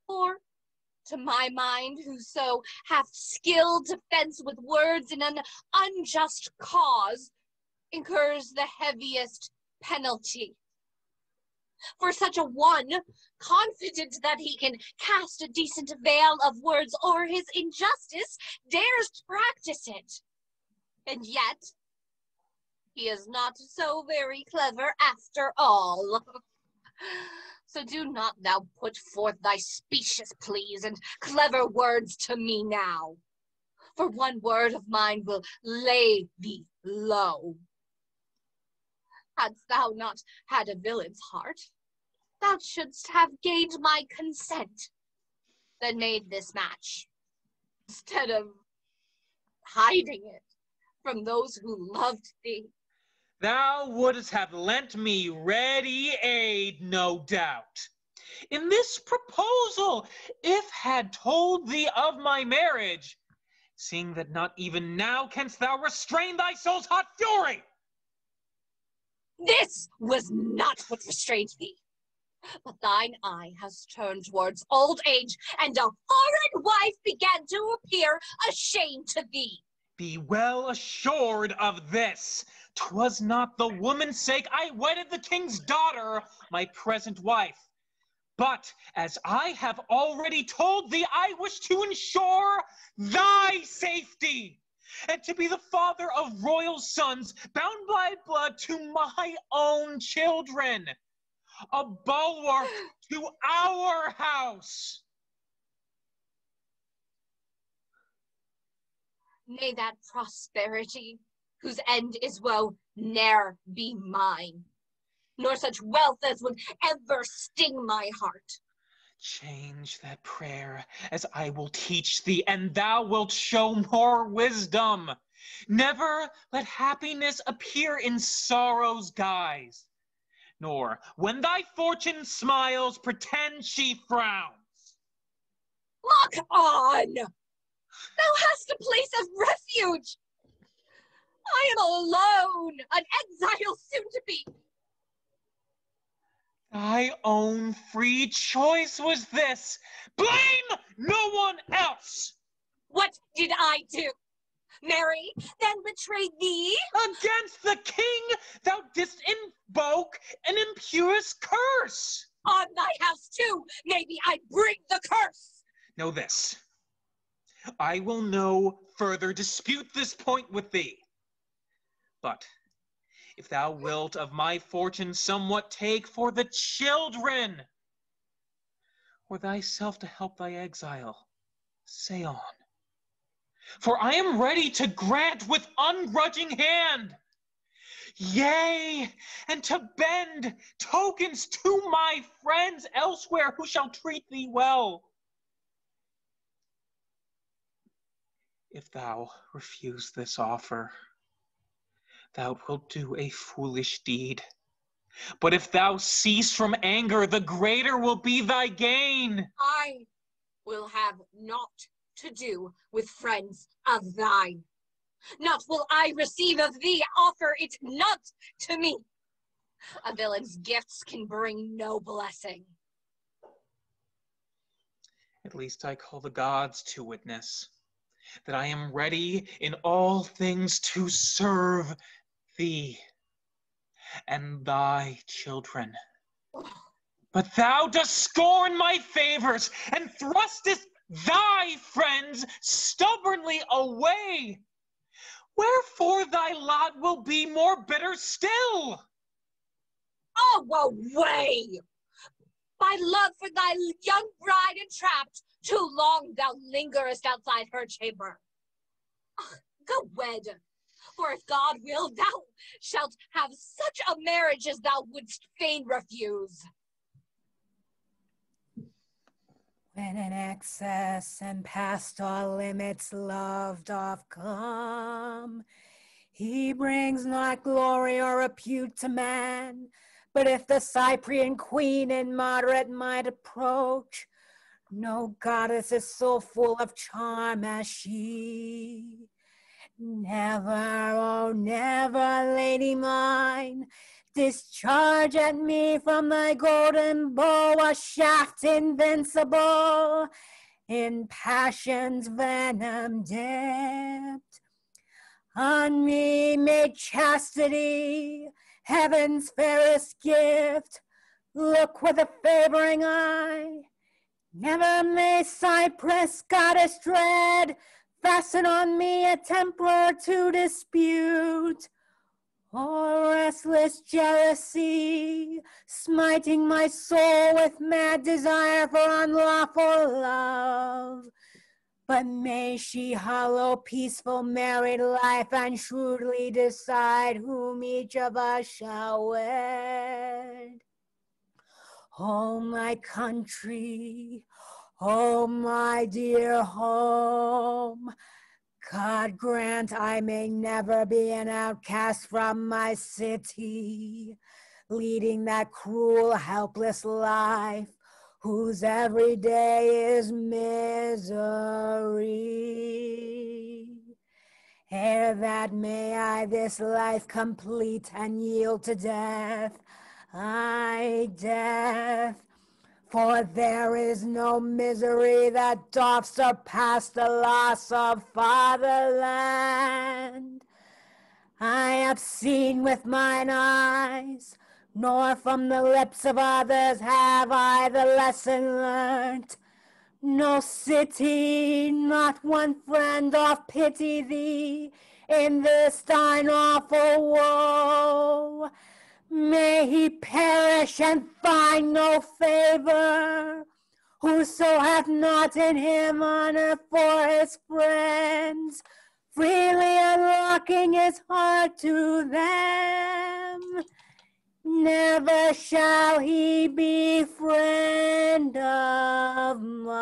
For, to my mind, whoso hath skilled defense with words in an unjust cause, incurs the heaviest penalty. For such a one, confident that he can cast a decent veil of words o'er his injustice, dares to practice it. And yet, he is not so very clever after all. So do not thou put forth thy specious pleas and clever words to me now, for one word of mine will lay thee low. Hadst thou not had a villain's heart, thou shouldst have gained my consent, then made this match, instead of hiding it from those who loved thee. Thou wouldst have lent me ready aid, no doubt. In this proposal, if had told thee of my marriage, seeing that not even now canst thou restrain thy soul's hot fury. This was not what restrained thee, but thine eye has turned towards old age, and a foreign wife began to appear ashamed to thee. Be well assured of this. 'Twas not the woman's sake I wedded the king's daughter, my present wife. But, as I have already told thee, I wish to ensure thy safety, and to be the father of royal sons, bound by blood to my own children, a bulwark to our house. May that prosperity, whose end is woe, ne'er be mine, nor such wealth as would ever sting my heart. Change that prayer, as I will teach thee, and thou wilt show more wisdom. Never let happiness appear in sorrow's guise, nor, when thy fortune smiles, pretend she frowns. Look on! Thou hast a place of refuge! I am alone, an exile soon to be. Thy own free choice was this. Blame no one else. What did I do? Marry, then betray thee? Against the king thou didst invoke an impurous curse. On thy house too, maybe I bring the curse. Know this. I will no further dispute this point with thee. But if thou wilt of my fortune somewhat take for the children, or thyself to help thy exile, say on. For I am ready to grant with ungrudging hand, yea, and to bend tokens to my friends elsewhere who shall treat thee well. If thou refuse this offer, thou wilt do a foolish deed. But if thou cease from anger, the greater will be thy gain. I will have naught to do with friends of thine. Not will I receive of thee, offer it not to me. A villain's gifts can bring no blessing. At least I call the gods to witness that I am ready in all things to serve thee and thy children. But thou dost scorn my favors and thrustest thy friends stubbornly away. Wherefore thy lot will be more bitter still. Oh, away! by love for thy young bride entrapped, too long thou lingerest outside her chamber. Go wed, for if God will, thou shalt have such a marriage as thou wouldst fain refuse. When in excess and past all limits love doth come, he brings not glory or repute to man. But if the Cyprian queen in moderate might approach, no goddess is so full of charm as she. Never, oh never, lady mine, discharge at me from thy golden bow a shaft invincible, in passion's venom dipped. On me may chastity, heaven's fairest gift, look with a favoring eye. Never may Cyprus goddess dread fasten on me a temper to dispute, or restless jealousy smiting my soul with mad desire for unlawful love. But may she hollow peaceful married life and shrewdly decide whom each of us shall wed. Oh, my country, oh, my dear home, God grant I may never be an outcast from my city, leading that cruel, helpless life whose every day is misery. Ere that may I this life complete and yield to death, aye, death, for there is no misery that doth surpass the loss of fatherland. I have seen with mine eyes, nor from the lips of others have I the lesson learnt. No city, not one friend doth pity thee in this thine awful woe. May he perish and find no favor, whoso hath not in him honor for his friends, freely unlocking his heart to them. Never shall he be friend of mine.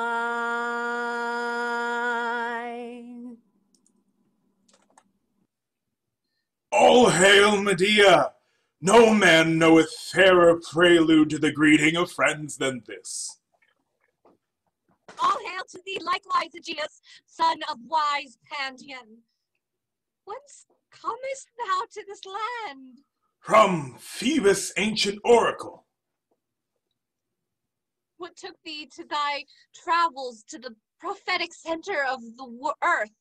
All hail Medea! No man knoweth fairer prelude to the greeting of friends than this. All hail to thee likewise, Aegeus, son of wise Pandion. Whence comest thou to this land? From Phoebus' ancient oracle. What took thee to thy travels to the prophetic center of the earth?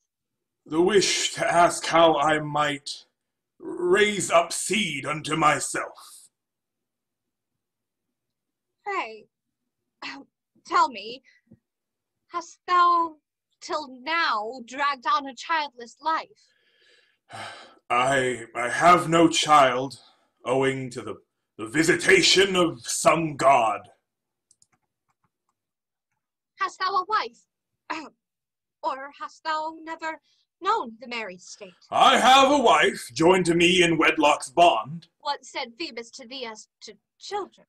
The wish to ask how I might raise up seed unto myself. Pray, tell me, hast thou till now dragged on a childless life? I have no child, owing to the visitation of some god. Hast thou a wife? Or hast thou never known the married state? I have a wife, joined to me in wedlock's bond. What said Phoebus to thee as to children?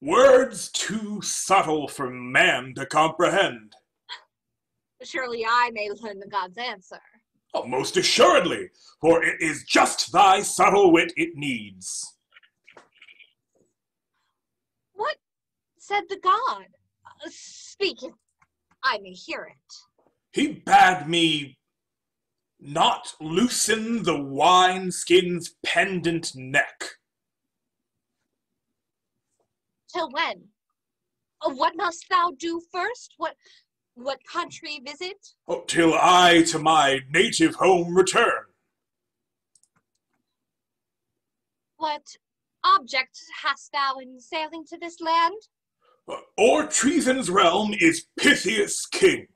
Words too subtle for man to comprehend. Surely I may learn the god's answer. Oh, most assuredly, for it is just thy subtle wit it needs. What said the god? Speak, if I may hear it. He bade me not loosen the wineskin's pendant neck. Till when? What must thou do first? What country visit? Oh, till I to my native home return. What object hast thou in sailing to this land? O'er treason's realm is Pythias king.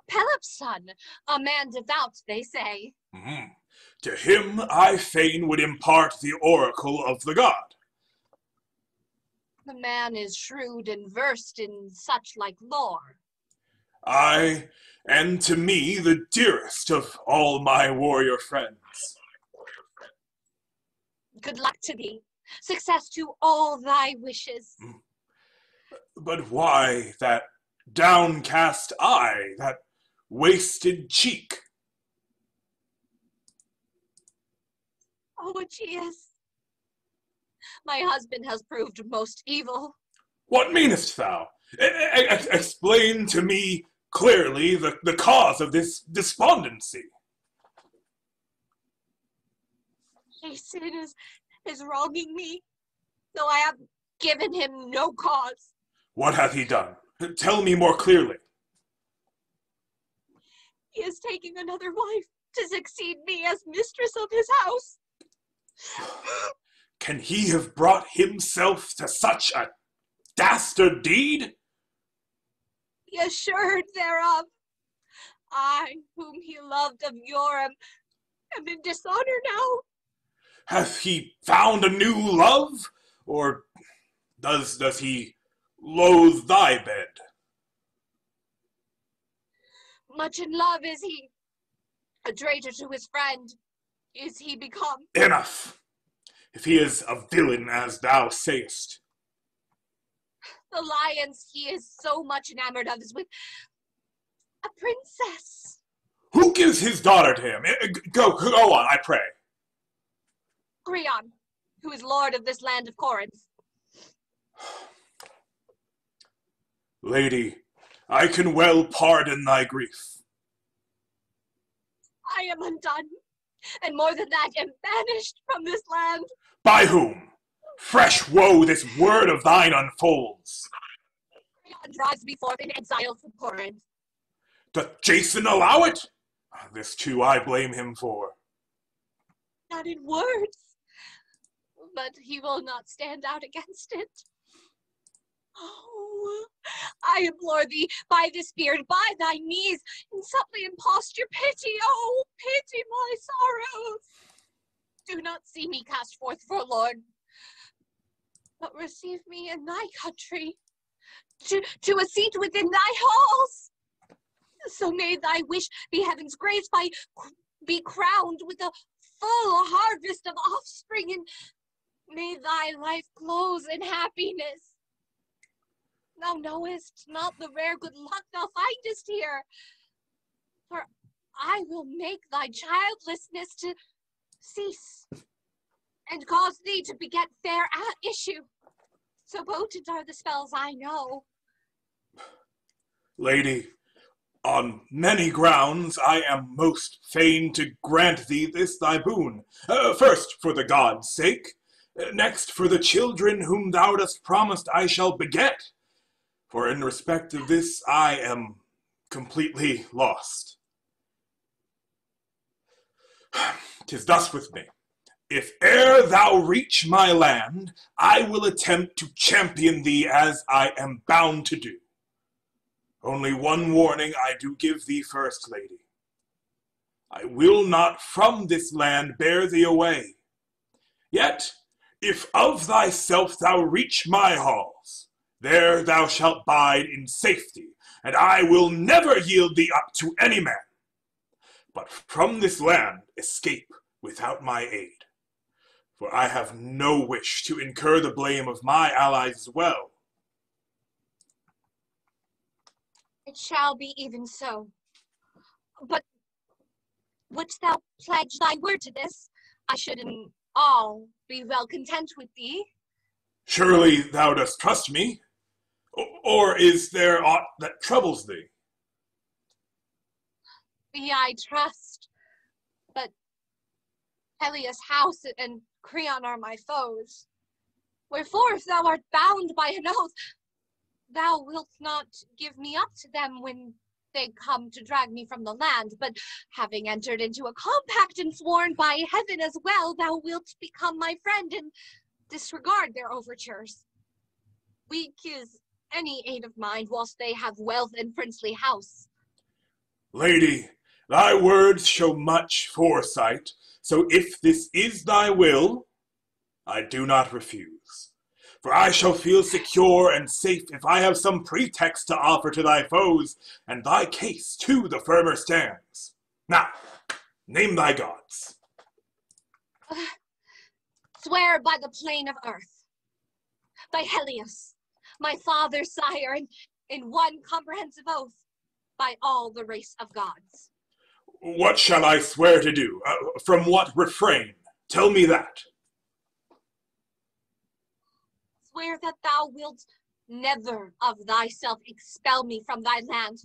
Pelops' son, a man devout, they say. To him I fain would impart the oracle of the god. The man is shrewd and versed in such like lore. Aye, and to me the dearest of all my warrior friends. Good luck to thee. Success to all thy wishes. But why that downcast eye, that wasted cheek? Oh, Aegeus, my husband has proved most evil. What meanest thou? Explain to me clearly the cause of this despondency. Jason is wronging me, though I have given him no cause. What hath he done? Tell me more clearly. He is taking another wife to succeed me as mistress of his house. Can he have brought himself to such a dastard deed? Be assured thereof. I, whom he loved of yore, am in dishonor now. Hath he found a new love? Or does he loathe thy bed? Much in love is he. A traitor to his friend is he become. Enough! If he is a villain as thou sayest. The alliance he is so much enamored of is with a princess. Who gives his daughter to him? Go on, I pray. Creon, who is lord of this land of Corinth. Lady, I can well pardon thy grief. I am undone, and more than that, am banished from this land. By whom? Fresh woe this word of thine unfolds. Creon drives me forth in exile from Corinth. Doth Jason allow it? This too I blame him for. Not in words, but he will not stand out against it. Oh, I implore thee, by this beard, by thy knees, in suppliant posture, pity, oh, pity my sorrows. Do not see me cast forth forlorn, but receive me in thy country, to a seat within thy halls. So may thy wish be heaven's grace, be crowned with a full harvest of offspring, and may thy life close in happiness. Thou knowest not the rare good luck thou findest here, for I will make thy childlessness to cease, and cause thee to beget fair issue. So potent are the spells I know. Lady, on many grounds I am most fain to grant thee this thy boon. First, for the gods' sake. Next, for the children whom thou dost promise I shall beget. For in respect of this, I am completely lost. 'Tis thus with me. If ere thou reach my land, I will attempt to champion thee as I am bound to do. Only one warning I do give thee first, lady. I will not from this land bear thee away. Yet, if of thyself thou reach my halls, there thou shalt bide in safety, and I will never yield thee up to any man. But from this land escape without my aid, for I have no wish to incur the blame of my allies as well. It shall be even so. But wouldst thou pledge thy word to this? I should in all be well content with thee. Surely thou dost trust me? Or is there aught that troubles thee? Thee I trust, but Peleus' house and Creon are my foes. Wherefore, if thou art bound by an oath, thou wilt not give me up to them when they come to drag me from the land, but having entered into a compact and sworn by heaven as well, thou wilt become my friend and disregard their overtures. Weak is any aid of mine whilst they have wealth and princely house. Lady, thy words show much foresight, so if this is thy will, I do not refuse. For I shall feel secure and safe if I have some pretext to offer to thy foes, and thy case, too, the firmer stands. Now, name thy gods. Swear by the plane of earth, by Helios, my father's sire, and in one comprehensive oath, by all the race of gods. What shall I swear to do? From what refrain? Tell me that. Swear that thou wilt never of thyself expel me from thy land,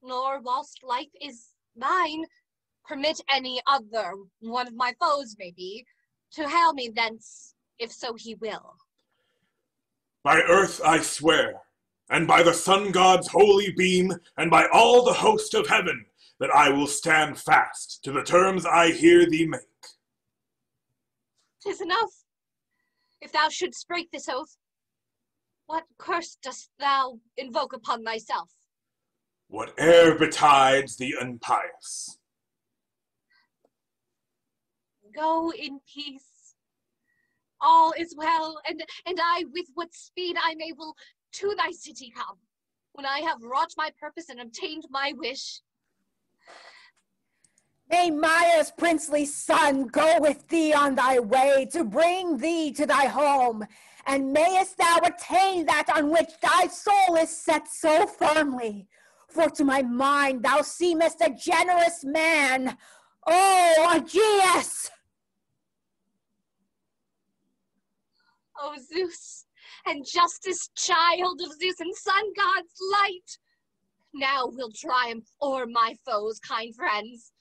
nor whilst life is thine, permit any other, one of my foes maybe, to hale me thence, if so he will. By earth I swear, and by the sun god's holy beam, and by all the host of heaven, that I will stand fast to the terms I hear thee make. 'Tis enough. If thou shouldst break this oath, what curse dost thou invoke upon thyself? Whate'er betides the impious. Go in peace. All is well, and I with what speed I may will to thy city come, when I have wrought my purpose and obtained my wish. May Maia's princely son go with thee on thy way to bring thee to thy home, and mayest thou attain that on which thy soul is set so firmly. For to my mind thou seemest a generous man. Oh, Aegeus! O Zeus, and justest child of Zeus and sun god's light, now will triumph o'er my foes, kind friends.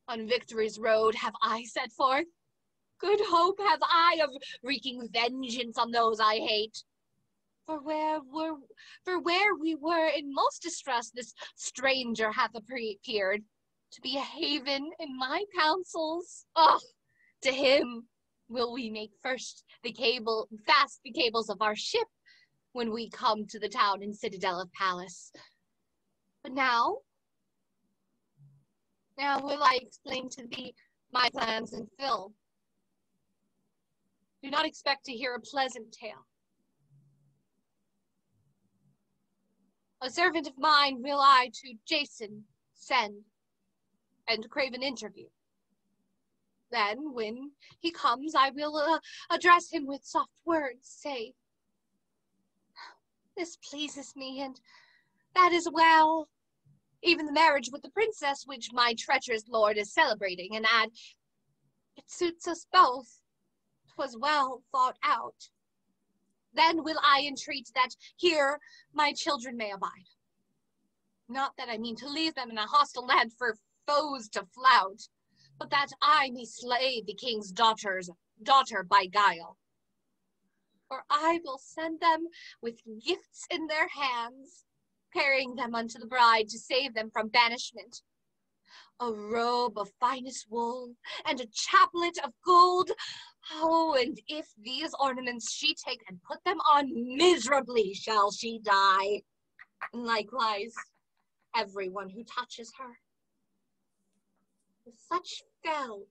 On victory's road have I set forth. Good hope have I of wreaking vengeance on those I hate. For where we were in most distress, this stranger hath appeared, to be a haven in my counsels. Oh, to him will we make fast the cables of our ship when we come to the town and citadel of Pallas. But now will I explain to thee my plans in full. Do not expect to hear a pleasant tale. A servant of mine will I to Jason send and crave an interview. Then, when he comes, I will address him with soft words, say, "This pleases me, and that is well. Even the marriage with the princess, which my treacherous lord is celebrating, and add, it suits us both. 'Twas well thought out. Then will I entreat that here my children may abide. Not that I mean to leave them in a hostile land for foes to flout, but that I may slay the king's daughter by guile. For I will send them with gifts in their hands, carrying them unto the bride to save them from banishment. A robe of finest wool, and a chaplet of gold. Oh, and if these ornaments she take and put them on, miserably shall she die. And likewise, everyone who touches her. With such fell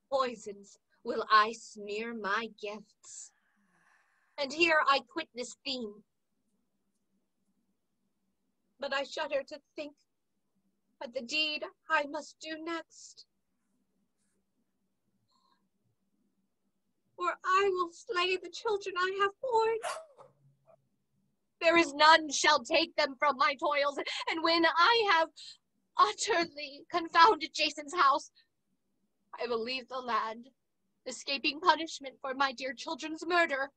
poisons will I smear my gifts. And here I quit this theme. But I shudder to think at the deed I must do next. For I will slay the children I have born. There is none shall take them from my toils, and when I have utterly confounded Jason's house, I will leave the land, escaping punishment for my dear children's murder,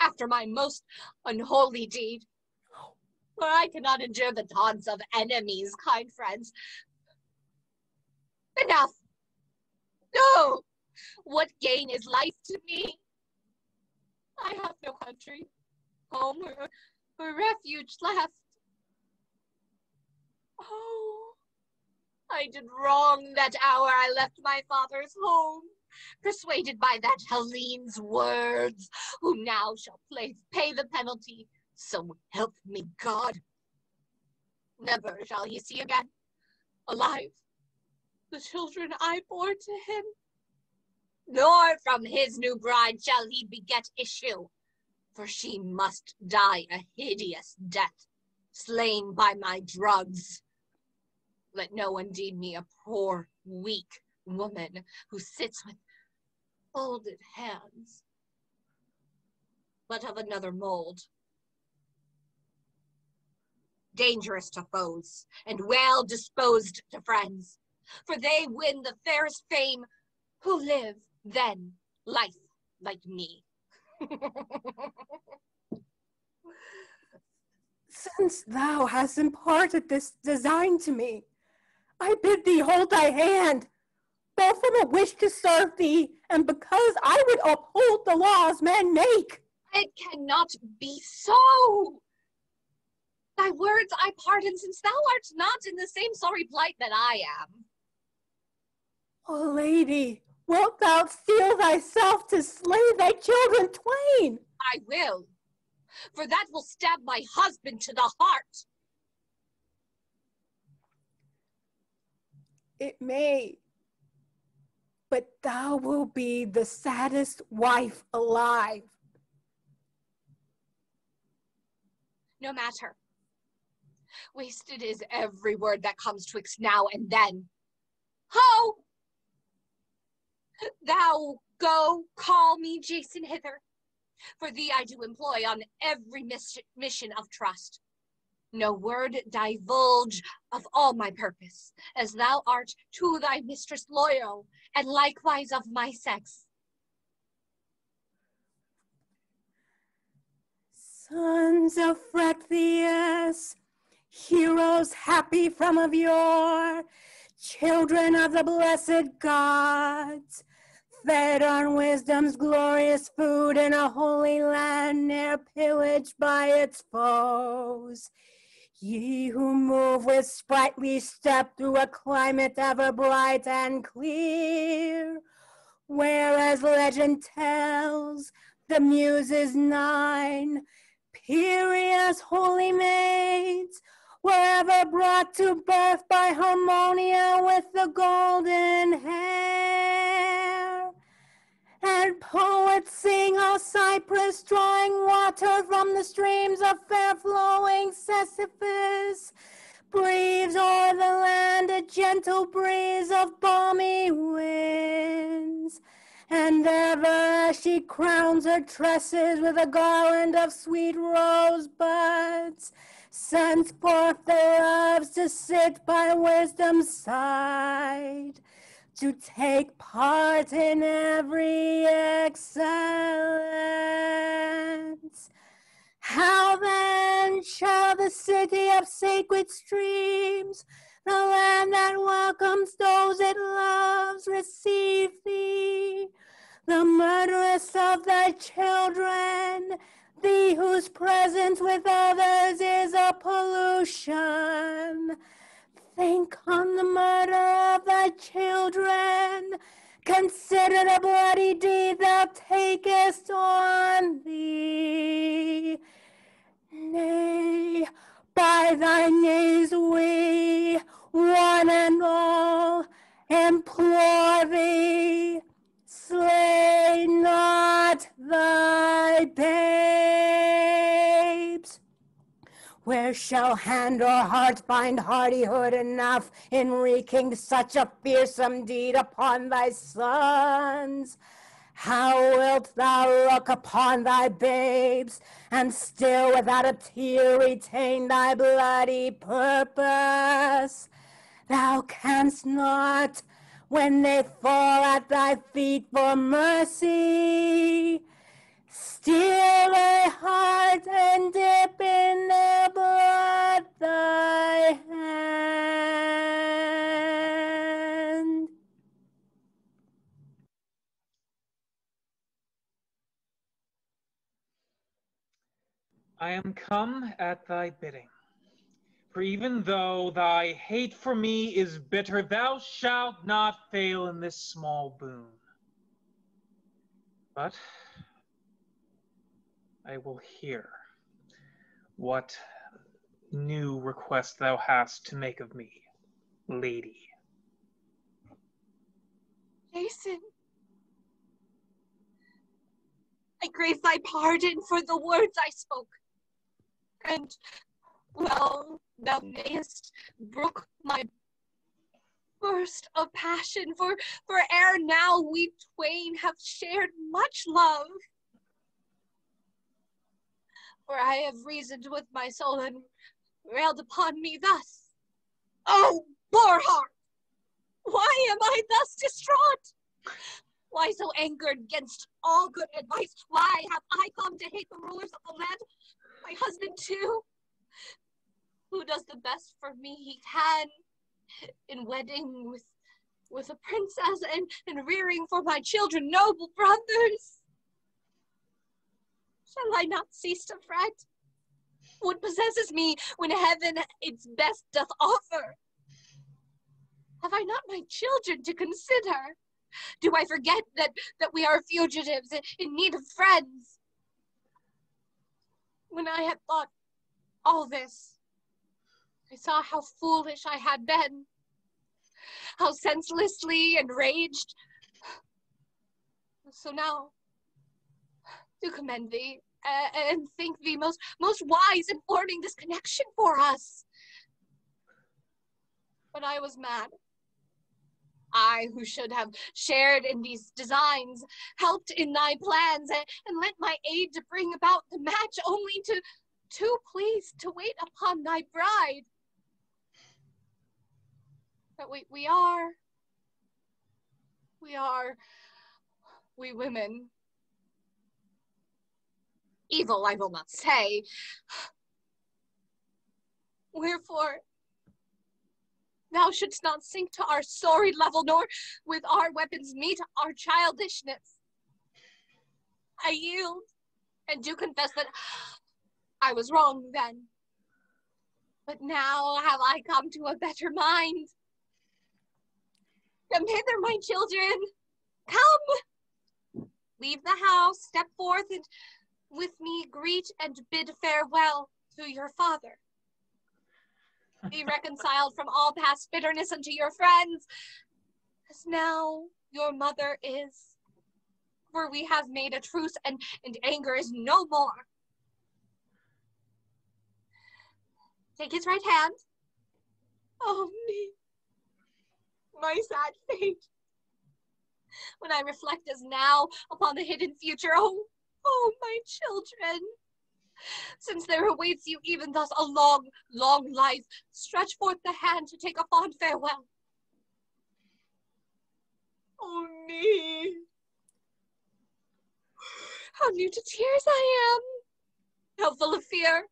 after my most unholy deed. For I cannot endure the taunts of enemies, kind friends. Enough! No! What gain is life to me? I have no country, home, or refuge left. Oh, I did wrong that hour I left my father's home, persuaded by that Helene's words, who now shall pay the penalty. So help me God. Never shall he see again, alive, the children I bore to him. nor from his new bride shall he beget issue, for she must die a hideous death, slain by my drugs. Let no one deem me a poor, weak woman who sits with folded hands, but of another mold. Dangerous to foes, and well disposed to friends, for they win the fairest fame who live then life like me. Since thou hast imparted this design to me, I bid thee hold thy hand, both from a wish to serve thee, and because I would uphold the laws men make. It cannot be so. Thy words I pardon, since thou art not in the same sorry plight that I am. O lady, wilt thou steel thyself to slay thy children twain? I will, for that will stab my husband to the heart. It may, but thou wilt be the saddest wife alive. No matter. Wasted is every word that comes twixt now and then. Ho! Thou go, call me Jason hither. For thee I do employ on every mission of trust. No word divulge of all my purpose, as thou art to thy mistress loyal, and likewise of my sex. Sons of Phrexius, heroes happy from of yore, children of the blessed gods, fed on wisdom's glorious food in a holy land ne'er pillaged by its foes. Ye who move with sprightly step through a climate ever bright and clear, where, as legend tells, the Muses nine, Pyrrhia's holy maids, were ever brought to birth by Harmonia with the golden hair. And poets sing how Cyprus, drawing water from the streams of fair-flowing Sisyphus, breathes o'er the land a gentle breeze of balmy winds. And ever as she crowns her tresses with a garland of sweet rosebuds, sends forth the loves to sit by wisdom's side, to take part in every excellence. How then shall the city of sacred streams, the land that welcomes those it loves, receive thee, the murderess of thy children, thee whose presence with others is a pollution? Think on the murder of thy children. Consider the bloody deed thou takest on thee. Nay, by thy knees we, one and all, implore thee, slay not thy babes. Where shall hand or heart find hardihood enough in wreaking such a fearsome deed upon thy sons? How wilt thou look upon thy babes, and still without a tear retain thy bloody purpose? Thou canst not, when they fall at thy feet for mercy, steal thy heart and dip in their blood thy hand. I am come at thy bidding. For even though thy hate for me is bitter, thou shalt not fail in this small boon. But I will hear what new request thou hast to make of me, lady. Jason, crave thy pardon for the words I spoke. And, well, thou mayest brook my burst of passion, for ere now we twain have shared much love. For I have reasoned with my soul and railed upon me thus. Oh, poor heart! Why am I thus distraught? Why so angered against all good advice? Why have I come to hate the rulers of the land? My husband too, who does the best for me he can in wedding with a princess and rearing for my children noble brothers. Shall I not cease to fret? What possesses me when heaven its best doth offer? Have I not my children to consider? Do I forget that we are fugitives in need of friends? When I had thought all this, I saw how foolish I had been, how senselessly enraged. So now, do commend thee, and think thee most wise in forming this connection for us. But I was mad. I, who should have shared in these designs, helped in thy plans, and lent my aid to bring about the match, only to please to wait upon thy bride. But we women, evil I will not say. Wherefore, thou shouldst not sink to our sorry level, nor with our weapons meet our childishness. I yield, and do confess that I was wrong then. But now have I come to a better mind. Come hither, my children. Come. Leave the house, step forth, and with me greet and bid farewell to your father. Be reconciled from all past bitterness unto your friends, as now your mother is. For we have made a truce, and anger is no more. Take his right hand. Oh, me, my sad fate. When I reflect as now upon the hidden future, oh, my children. Since there awaits you even thus a long, long life, stretch forth the hand to take a fond farewell. Oh, me. How new to tears I am. How full of fear.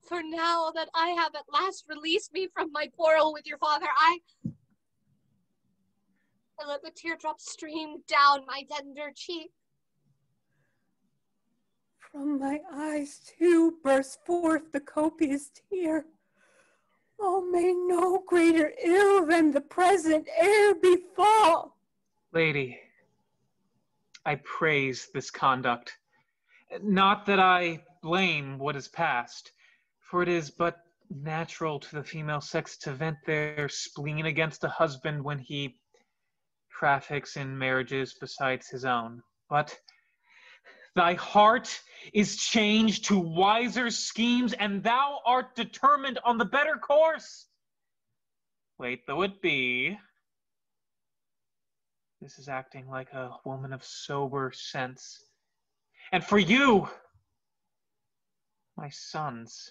For now that I have at last released me from my quarrel with your father, I let the teardrops stream down my tender cheek. From my eyes, too, burst forth the copious tear. Oh, may no greater ill than the present e'er befall. Lady, I praise this conduct. Not that I blame what is past, for it is but natural to the female sex to vent their spleen against a husband when he traffics in marriages besides his own. But thy heart is changed to wiser schemes, and thou art determined on the better course. Late though it be, this is acting like a woman of sober sense. And for you, my sons,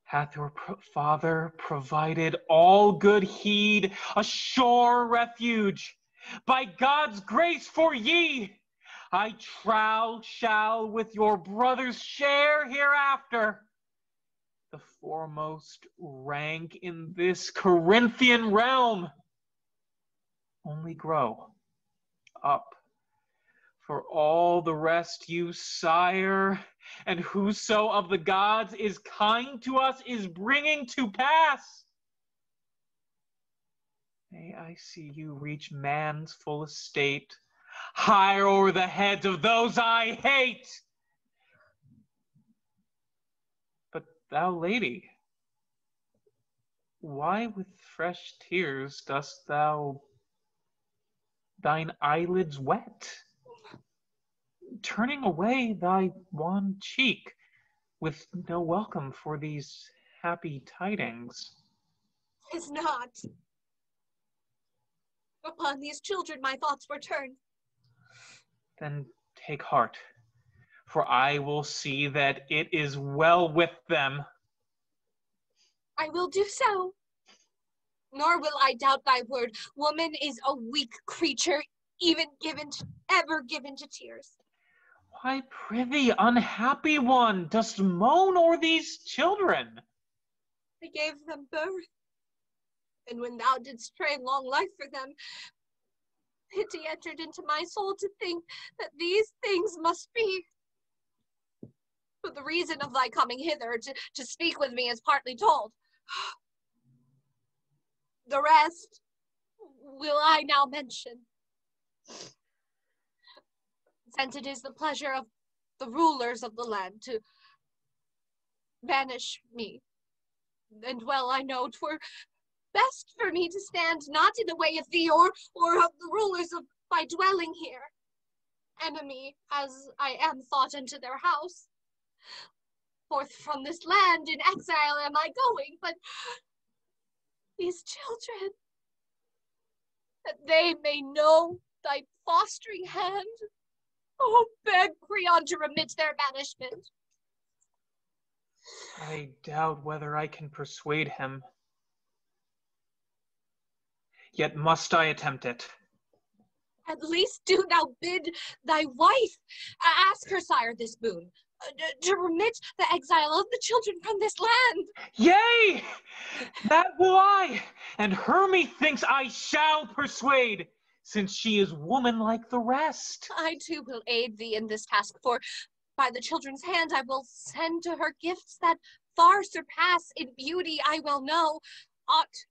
hath your father provided all good heed, a sure refuge. By God's grace for ye, I trow shall with your brothers share hereafter the foremost rank in this Corinthian realm. Only grow up. For all the rest you sire, and whoso of the gods is kind to us is bringing to pass. May I see you reach man's full estate, high o'er the heads of those I hate. But thou, lady, why with fresh tears dost thou thine eyelids wet? turning away thy wan cheek, with no welcome for these happy tidings. 'Tis not. Upon these children my thoughts were turned. Then take heart, for I will see that it is well with them. I will do so. Nor will I doubt thy word. Woman is a weak creature, ever given to tears. Why, prithee, unhappy one, dost moan o'er these children? I gave them birth, and when thou didst pray long life for them, pity entered into my soul to think that these things must be. But the reason of thy coming hither to speak with me is partly told. The rest will I now mention, since it is the pleasure of the rulers of the land to banish me. And well I know 'twere best for me to stand not in the way of thee or of the rulers of my dwelling here. Enemy as I am thought unto their house. Forth from this land in exile am I going, but these children, that they may know thy fostering hand, oh, beg Creon to remit their banishment. I doubt whether I can persuade him. Yet must I attempt it. At least do thou bid thy wife ask her sire this boon, to remit the exile of the children from this land. Yea, that will I, and her methinks I shall persuade, since she is woman like the rest. I too will aid thee in this task, for by the children's hand I will send to her gifts that far surpass in beauty, I well know, aught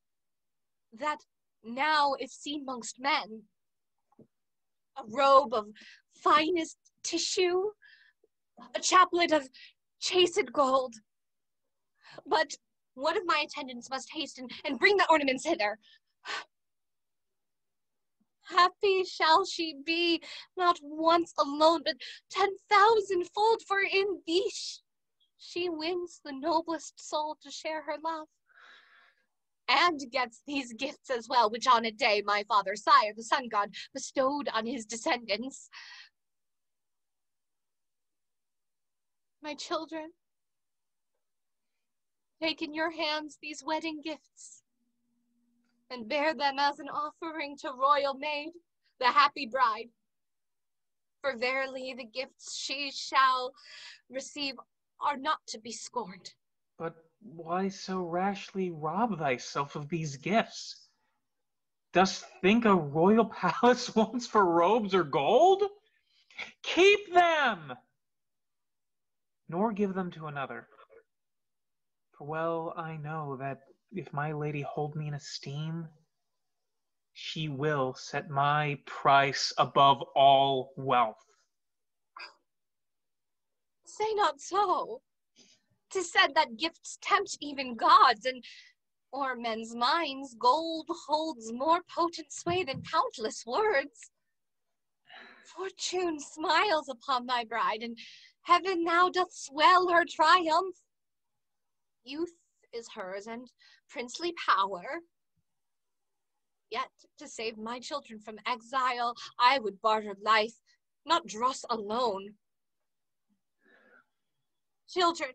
that now is seen mongst men. A robe of finest tissue, a chaplet of chased gold. But one of my attendants must hasten and bring the ornaments hither. Happy shall she be, not once alone, but 10,000-fold, for in thee she wins the noblest soul to share her love. And gets these gifts as well, which on a day my father sire, the sun god, bestowed on his descendants. My children, take in your hands these wedding gifts, and bear them as an offering to royal maid, the happy bride. For verily the gifts she shall receive are not to be scorned. But why so rashly rob thyself of these gifts? Dost think a royal palace wants for robes or gold? Keep them, nor give them to another. For well I know that if my lady hold me in esteem, she will set my price above all wealth. Say not so. 'Tis said that gifts tempt even gods, and o'er men's minds gold holds more potent sway than countless words. Fortune smiles upon thy bride, and heaven now doth swell her triumph. Youth is hers, and princely power. Yet, to save my children from exile, I would barter life, not dross alone. Children,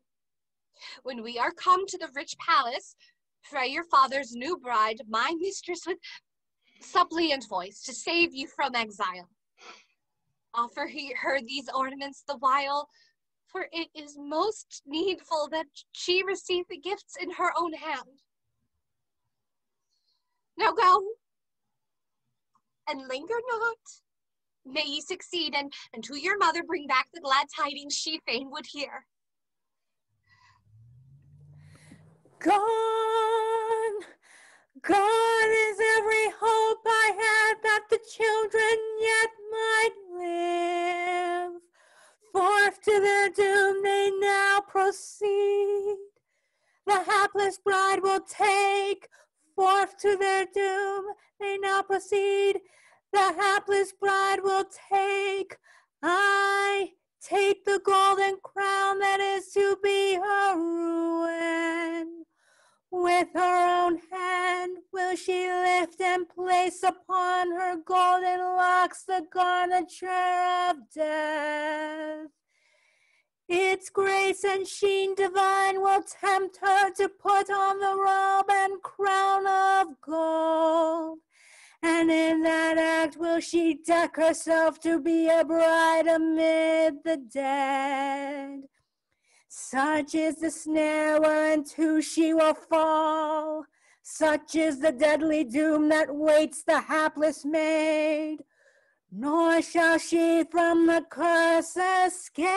when we are come to the rich palace, pray your father's new bride, my mistress, with suppliant voice to save you from exile. Offer her these ornaments the while, for it is most needful that she receive the gifts in her own hand. Now go, and linger not. May ye succeed, and to your mother bring back the glad tidings she fain would hear. Gone, gone is every hope I had that the children yet might live. Forth to their doom they now proceed. The hapless bride will take. Forth to their doom they now proceed. The hapless bride will take. I seek the golden crown that is to be her ruin. With her own hand will she lift and place upon her golden locks the garniture of death. Its grace and sheen divine will tempt her to put on the robe and crown of gold. And in that act will she deck herself to be a bride amid the dead. Such is the snare whereinto she will fall. Such is the deadly doom that waits the hapless maid. Nor shall she from the curse escape.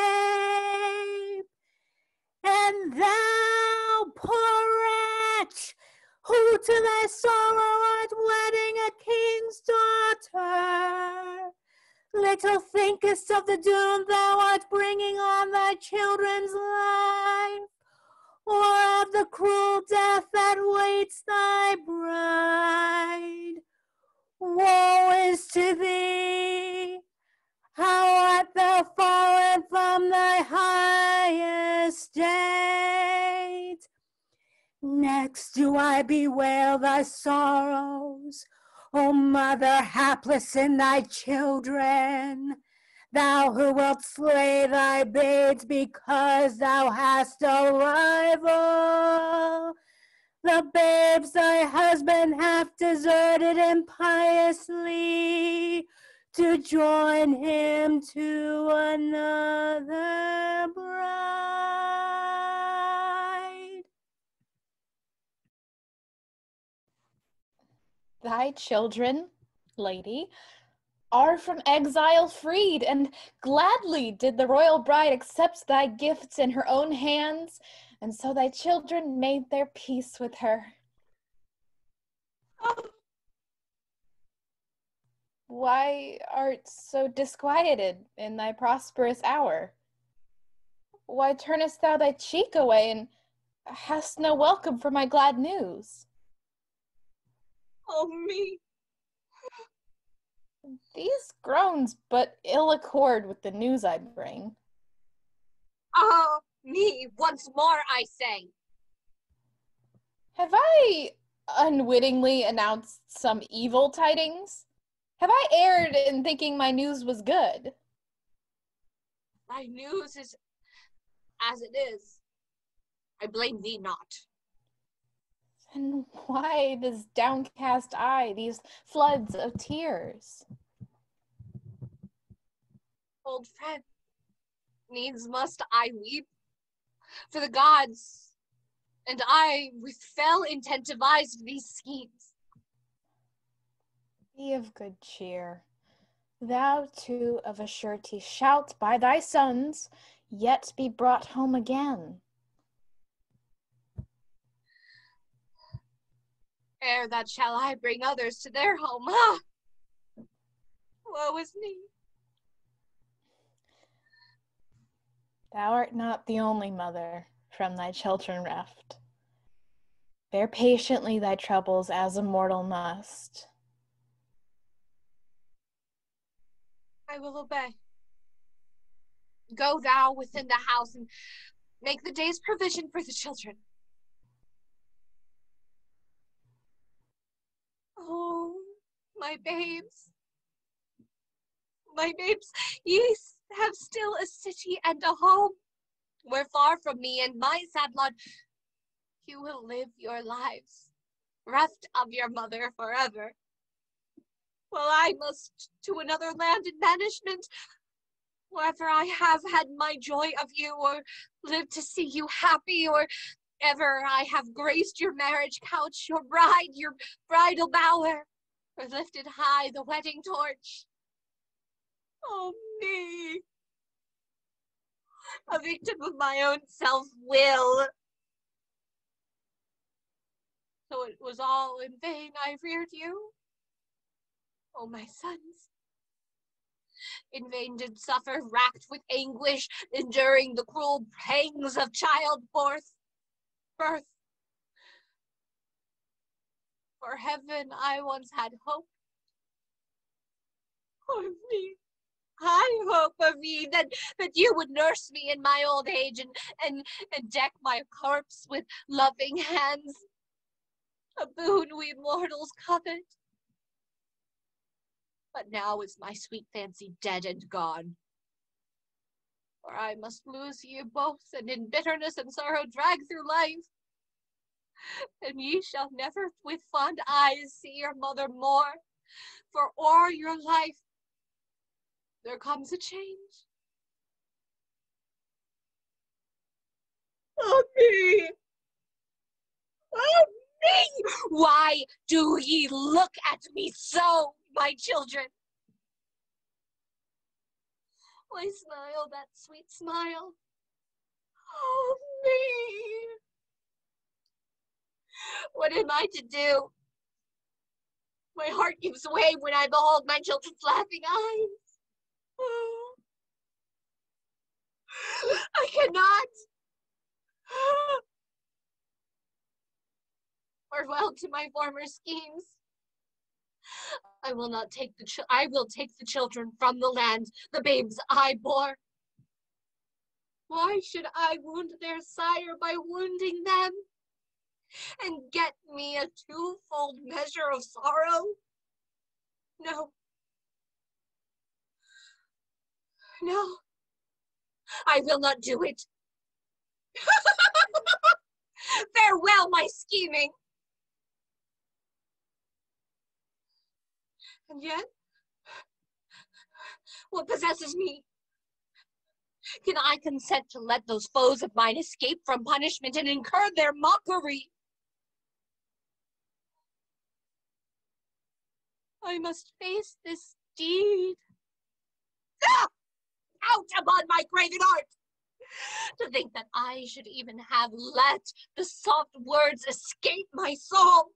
And thou, poor wretch, who to thy sorrow art wedding a king's daughter, little thinkest of the doom thou art bringing on thy children's life, or of the cruel death that waits thy bride. Woe is to thee! How art thou fallen from thy high estate! Next do I bewail thy sorrows, O mother hapless in thy children, thou who wilt slay thy babes because thou hast a rival. The babes thy husband hath deserted impiously to join him to another bride. Thy children, lady, are from exile freed, and gladly did the royal bride accept thy gifts in her own hands, and so thy children made their peace with her. Why art so disquieted in thy prosperous hour? Why turnest thou thy cheek away, and hast no welcome for my glad news? Oh, me! These groans but ill accord with the news I bring. Oh, me, once more I say. Have I unwittingly announced some evil tidings? Have I erred in thinking my news was good? Thy news is as it is. I blame thee not. And why this downcast eye, these floods of tears? Old friend, needs must I weep, for the gods and I with fell intent devised these schemes. Be of good cheer. Thou too of a surety shalt by thy sons yet be brought home again. Ere that shall I bring others to their home. Ah! Woe is me. Thou art not the only mother from thy children reft. Bear patiently thy troubles as a mortal must. I will obey. Go thou within the house and make the day's provision for the children. Oh, my babes. My babes, ye have still a city and a home, where far from me and my sad lot, you will live your lives, reft of your mother forever. While I must to another land in banishment, wherever I have had my joy of you, or lived to see you happy, or ever I have graced your marriage couch, your bride, your bridal bower, or lifted high the wedding torch. Oh, me, a victim of my own self-will. So it was all in vain I reared you, oh my sons. In vain did suffer, racked with anguish, enduring the cruel pangs of childbirth. For heaven I once had hope. Oh me, I hope, Marie, that you would nurse me in my old age and deck my corpse with loving hands, a boon we mortals covet. But now is my sweet fancy dead and gone, for I must lose ye both, and in bitterness and sorrow drag through life. And ye shall never with fond eyes see your mother more, for o'er your life there comes a change. Oh me! Oh me! Why do ye look at me so, my children? Why smile that sweet smile? Oh me! What am I to do? My heart gives way when I behold my children's laughing eyes. Oh. I cannot. Farewell to my former schemes. I will take the children from the land, the babes I bore. Why should I wound their sire by wounding them, and get me a twofold measure of sorrow? No. No. I will not do it. Farewell, my scheming. And yet, what possesses me? Can I consent to let those foes of mine escape from punishment and incur their mockery? I must face this deed. Ah! Out upon my craven heart! To think that I should even have let the soft words escape my soul.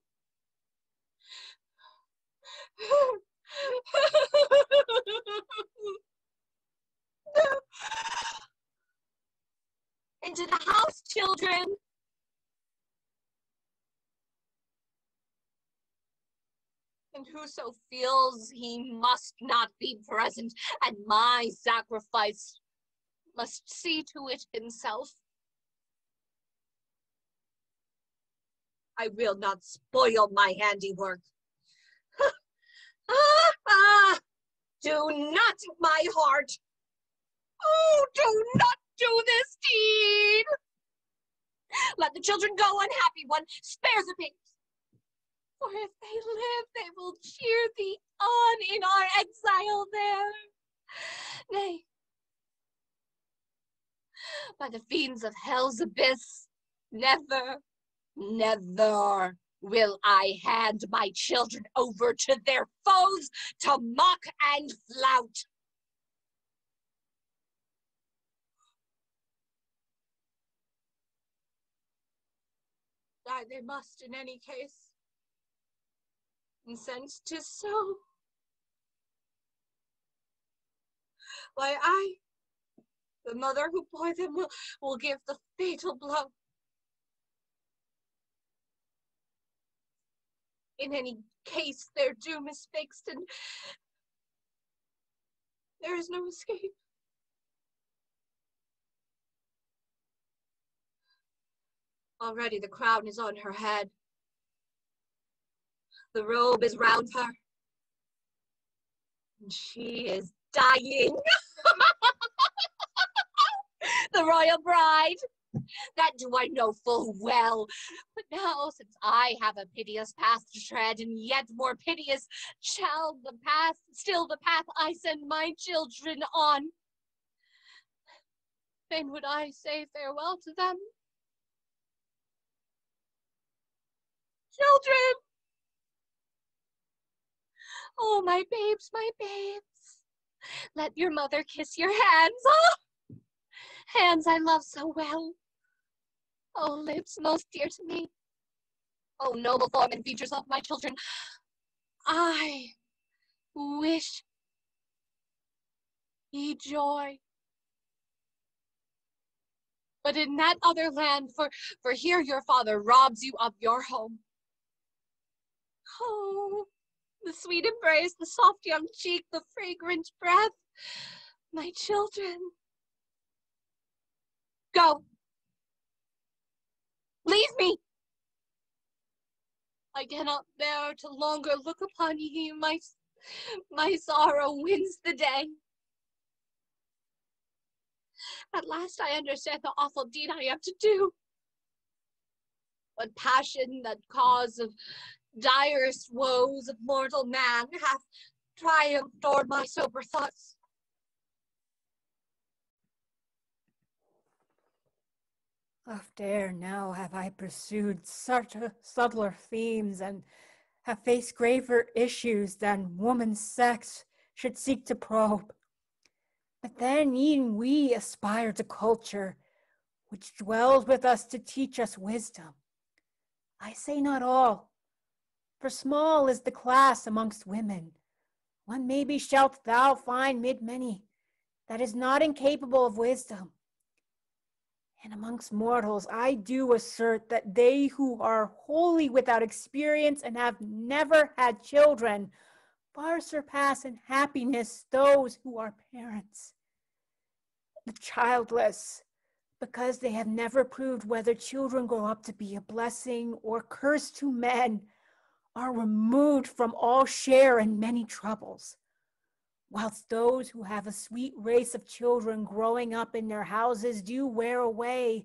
Into the house, children. And whoso feels he must not be present at my sacrifice must see to it himself. I will not spoil my handiwork. Do not, my heart. Oh, do not do this deed. Let the children go, unhappy one. Spare the babes. For if they live, they will cheer thee on in our exile there. Nay, by the fiends of hell's abyss, never, never will I hand my children over to their foes to mock and flout. Die they must in any case. And since 'tis so, why I, the mother who bore them, will give the fatal blow. In any case, their doom is fixed, and there is no escape. Already the crown is on her head. The robe is round her. And she is dying. The royal bride. That do I know full well. But now, since I have a piteous path to tread, and yet more piteous shall the path I send my children on, fain would I say farewell to them. Children! Oh, my babes, my babes. Let your mother kiss your hands. Oh, hands I love so well. Oh, lips most dear to me. Oh, noble form and features of my children. I wish ye joy. But in that other land, for here your father robs you of your home. Oh, the sweet embrace, the soft young cheek, the fragrant breath, My children. Go. Leave me. I cannot bear to longer look upon ye. My sorrow wins the day. At last I understand the awful deed I have to do. What passion, that cause of direst woes of mortal man, hath triumphed o'er my sober thoughts. Oft ere now have I pursued such subtler themes and have faced graver issues than woman's sex should seek to probe. But then e'en we aspire to culture, which dwells with us to teach us wisdom. I say not all, for small is the class amongst women. One maybe shalt thou find mid many that is not incapable of wisdom. And amongst mortals, I do assert that they who are wholly without experience and have never had children far surpass in happiness those who are parents. The childless, because they have never proved whether children grow up to be a blessing or curse to men, are removed from all share in many troubles, whilst those who have a sweet race of children growing up in their houses do wear away,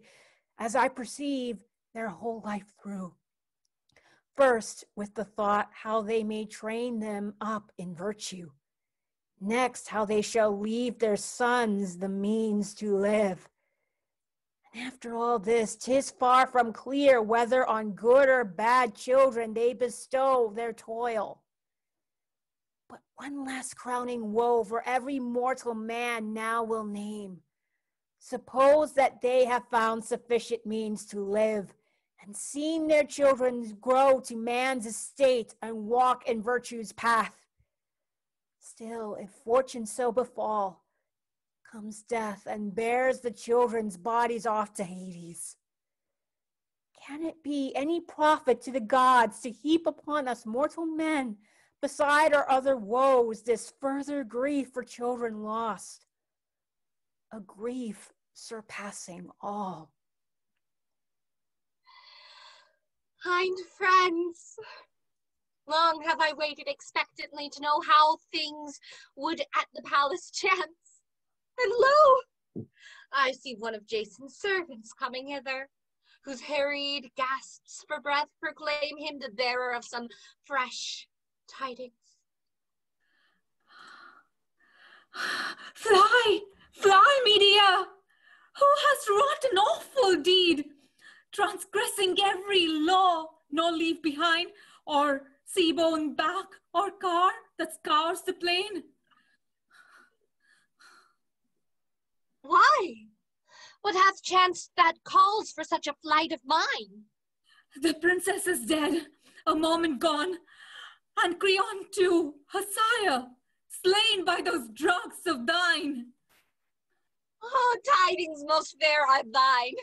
as I perceive, their whole life through. First, with the thought how they may train them up in virtue. Next, how they shall leave their sons the means to live. And after all this, 'tis far from clear whether on good or bad children they bestow their toil. But one last crowning woe for every mortal man now will name. Suppose that they have found sufficient means to live, and seen their children grow to man's estate and walk in virtue's path. Still, if fortune so befall, comes death and bears the children's bodies off to Hades. Can it be any profit to the gods to heap upon us mortal men, beside our other woes, this further grief for children lost? A grief surpassing all. Kind friends, long have I waited expectantly to know how things would at the palace chance. And lo, I see one of Jason's servants coming hither, whose harried gasps for breath proclaim him the bearer of some fresh tidings. Fly, fly, Medea! Who has wrought an awful deed, transgressing every law, nor leave behind, or sea-bone back, or car that scours the plain? Why? What hath chanced that calls for such a flight of mine? The princess is dead, a moment gone, and Creon too, her sire, slain by those drugs of thine. Oh, tidings most fair are thine.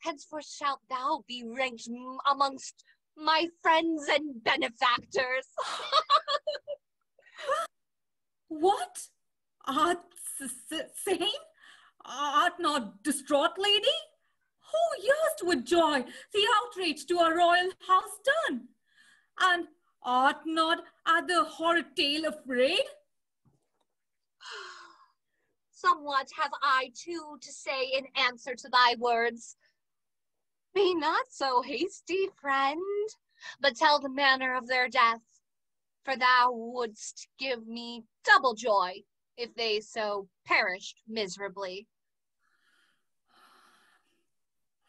Henceforth shalt thou be ranked amongst my friends and benefactors. What? Art sane? Art not distraught, lady? Who hears with joy the outrage to our royal house done? And art not at the horrid tale afraid? Somewhat have I too to say in answer to thy words. Be not so hasty, friend, but tell the manner of their death, for thou wouldst give me double joy if they so perished miserably.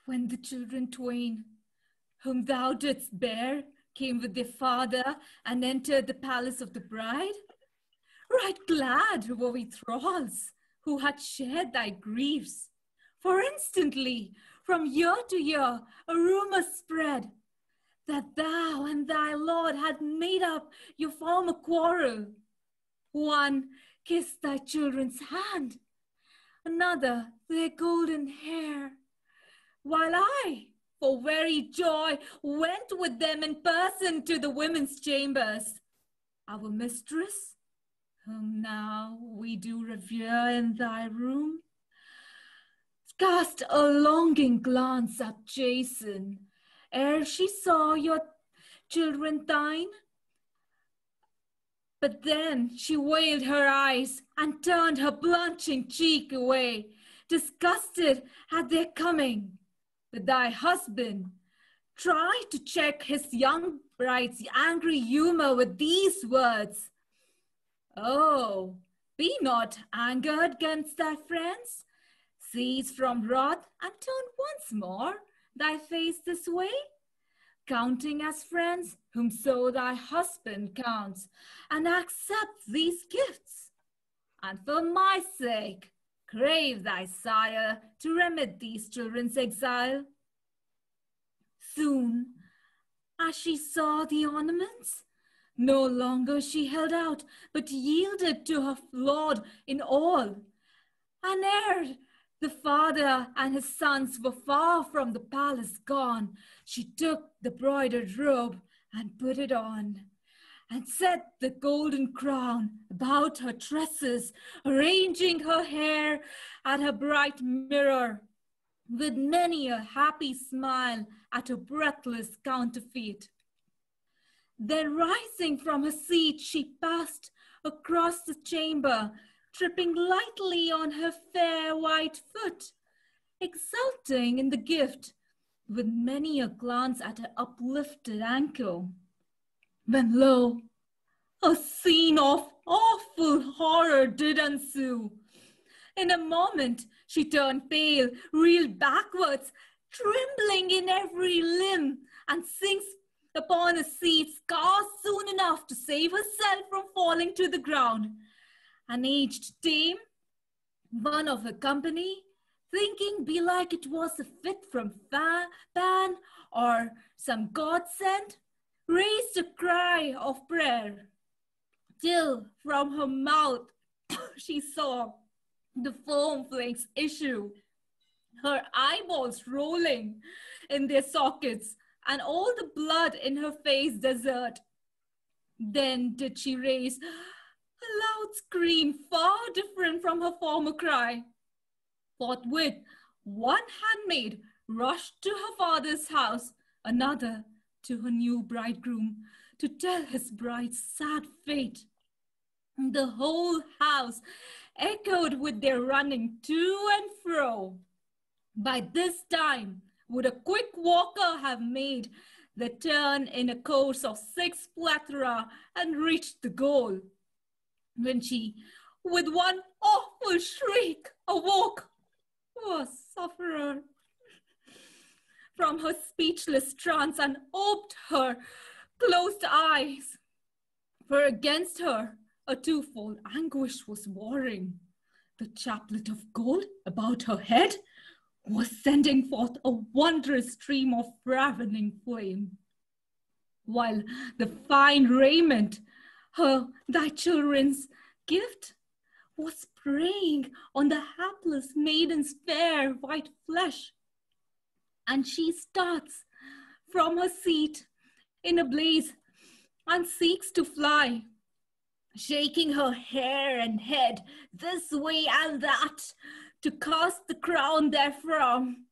When the children twain, whom thou didst bear, came with their father and entered the palace of the bride, right glad were we thralls who had shared thy griefs. For instantly, from year to year, a rumor spread that thou and thy lord had made up your former quarrel. One kissed thy children's hand, another their golden hair, while I, for very joy, went with them in person to the women's chambers. Our mistress, whom now we do revere in thy room, cast a longing glance at Jason, ere she saw your children thine. But then she veiled her eyes and turned her blanching cheek away, disgusted at their coming. But thy husband tried to check his young bride's angry humor with these words: "Oh, be not angered against thy friends. Cease from wrath and turn once more thy face this way, counting as friends whom so thy husband counts, and accept these gifts. And for my sake, crave thy sire to remit these children's exile." Soon, as she saw the ornaments, no longer she held out, but yielded to her lord in all. And ere the father and his sons were far from the palace gone, she took the broidered robe and put it on, and set the golden crown about her tresses, arranging her hair at her bright mirror, with many a happy smile at her breathless counterfeit. Then rising from her seat, she passed across the chamber, tripping lightly on her fair white foot, exulting in the gift, with many a glance at her uplifted ankle. When lo, a scene of awful horror did ensue. In a moment she turned pale, reeled backwards, trembling in every limb, and sinks upon a seat scarce soon enough to save herself from falling to the ground. An aged dame, one of her company, thinking belike it was a fit from Pan or some godsend, raised a cry of prayer, till from her mouth she saw the foam flakes issue, her eyeballs rolling in their sockets, and all the blood in her face desert. Then did she raise a loud scream far different from her former cry. Forthwith, one handmaid rushed to her father's house, another to her new bridegroom, to tell his bride's sad fate. The whole house echoed with their running to and fro. By this time, would a quick walker have made the turn in a course of 6 plethora and reached the goal, when she, with one awful shriek, awoke, poor sufferer, from her speechless trance, and opened her closed eyes. For against her a twofold anguish was warring. The chaplet of gold about her head was sending forth a wondrous stream of ravening flame, while the fine raiment, thy children's gift, was preying on the hapless maiden's fair white flesh. And she starts from her seat in a blaze and seeks to fly, shaking her hair and head this way and that to cast the crown therefrom.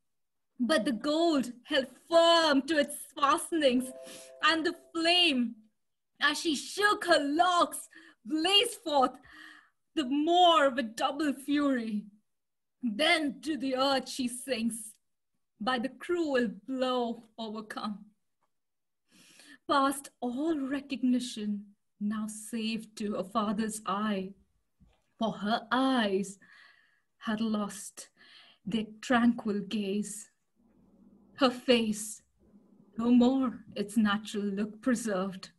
But the gold held firm to its fastenings, and the flame, as she shook her locks, blazed forth the more with double fury. Then to the earth she sinks, by the cruel blow overcome. Past all recognition, now save to her father's eye, for her eyes had lost their tranquil gaze. Her face, no more its natural look preserved.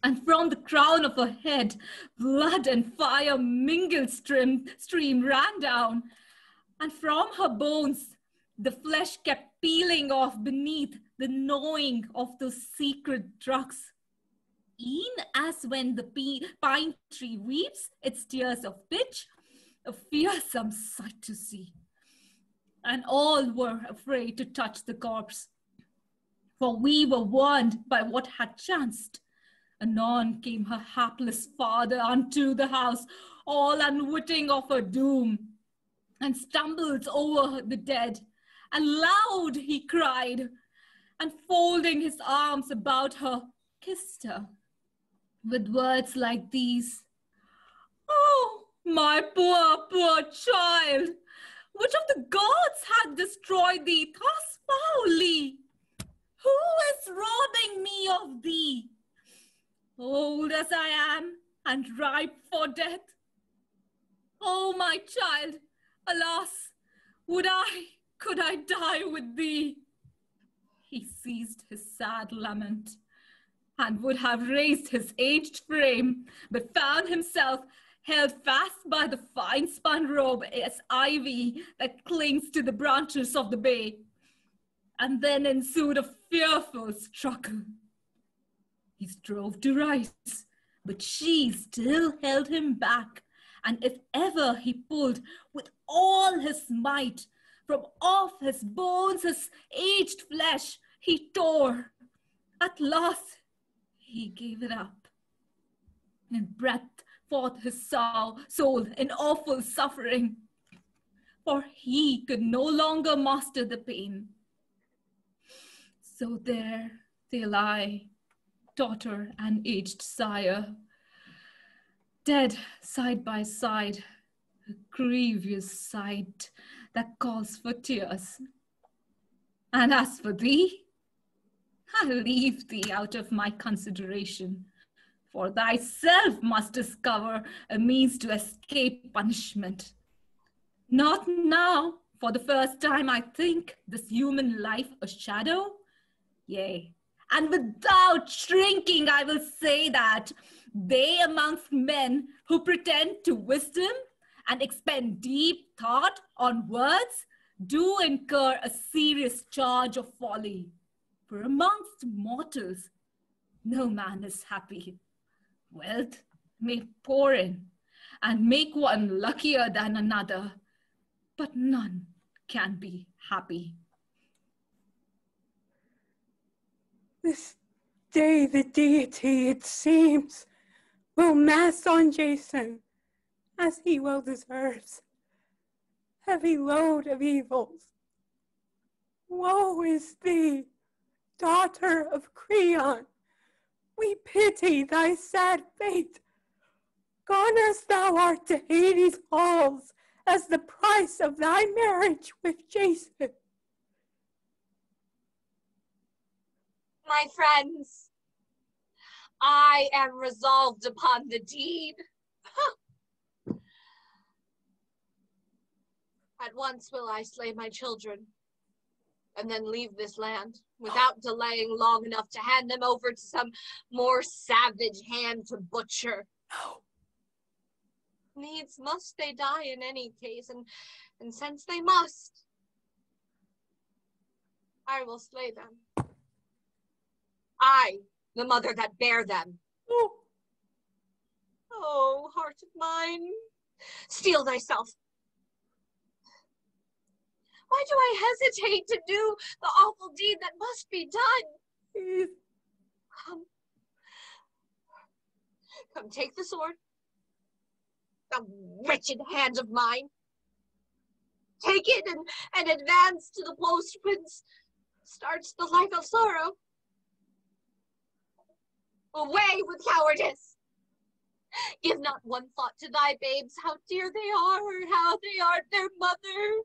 And from the crown of her head, blood and fire mingled stream ran down, and from her bones, the flesh kept peeling off beneath the gnawing of those secret drugs. E'en as when the pine tree weeps its tears of pitch, a fearsome sight to see. And all were afraid to touch the corpse, for we were warned by what had chanced. Anon came her hapless father unto the house, all unwitting of her doom, and stumbled over the dead, and loud he cried, and folding his arms about her, kissed her, with words like these: "Oh, my poor, poor child, which of the gods hath destroyed thee thus foully? Who is robbing me of thee? Old as I am, and ripe for death. Oh, my child, alas, could I die with thee?" He ceased his sad lament, and would have raised his aged frame, but found himself held fast by the fine-spun robe as ivy that clings to the branches of the bay. And then ensued a fearful struggle. He strove to rise, but she still held him back, and if ever he pulled with all his might, from off his bones, his aged flesh, he tore. At last, he gave it up, and breathed forth his soul in awful suffering, for he could no longer master the pain. So there they lie, daughter and aged sire, dead side by side, a grievous sight that calls for tears. And as for thee, I leave thee out of my consideration, for thyself must discover a means to escape punishment. Not now, for the first time I think this human life a shadow. Yea, and without shrinking I will say that they amongst men who pretend to wisdom and expend deep thought on words do incur a serious charge of folly. For amongst mortals, no man is happy. Wealth may pour in and make one luckier than another, but none can be happy. This day the deity, it seems, will mass on Jason, as he well deserves. Heavy load of evils. Woe is thee, daughter of Creon. We pity thy sad fate. Gone as thou art to Hades' halls, as the price of thy marriage with Jason. My friends, I am resolved upon the deed. At once will I slay my children, and then leave this land, without delaying long enough to hand them over to some more savage hand to butcher. No. Needs must they die in any case, and since they must, I will slay them. I, the mother that bare them. Oh, heart of mine, steel thyself. Why do I hesitate to do the awful deed that must be done? Come, take the sword. The wretched hand of mine. Take it and advance to the post whence starts the life of sorrow. Away with cowardice! Give not one thought to thy babes, how dear they are, or how they are their mother.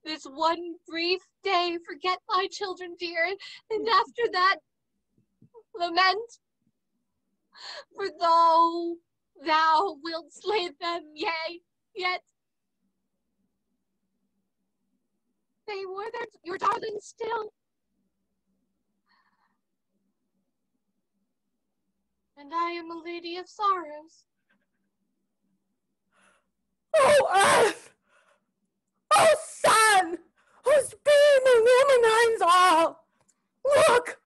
This one brief day, forget thy children dear, and after that, lament. For though thou wilt slay them, yea, yet they were your darlings still. And I am a lady of sorrows. Oh, earth! Oh, sun! Whose beam illumines all! Look!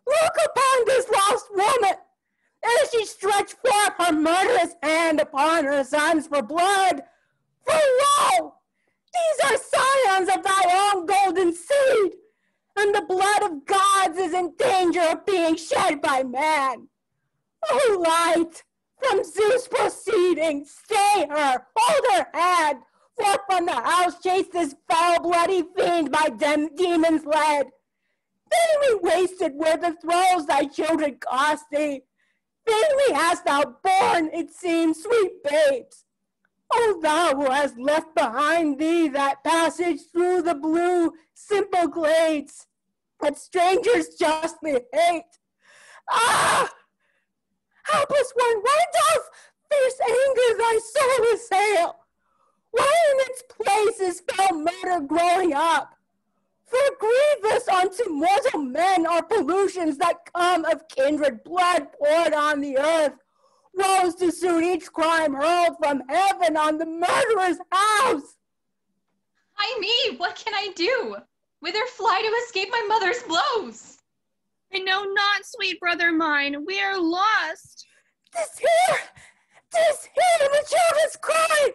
Look upon this lost woman! As she stretched forth her murderous hand upon her sons for blood! For lo! These are scions of thy own golden seed! And the blood of gods is in danger of being being shed by man. O light, from Zeus proceeding, stay her, hold her hand, forth from the house chase this foul bloody fiend by demons led. Vainly wasted were the throes thy children cost thee. Vainly hast thou borne, it seems, sweet babes. O thou who hast left behind thee that passage through the blue, simple glades that strangers justly hate. Ah! Helpless one, why doth fierce anger thy soul assail? Why in its place is foul murder growing up? For grievous unto mortal men are pollutions that come of kindred blood poured on the earth. Woes to suit each crime hurled from heaven on the murderer's house. Ay me, what can I do? Whither fly to escape my mother's blows? I know not, sweet brother mine, we are lost. 'Tis here the children's cry.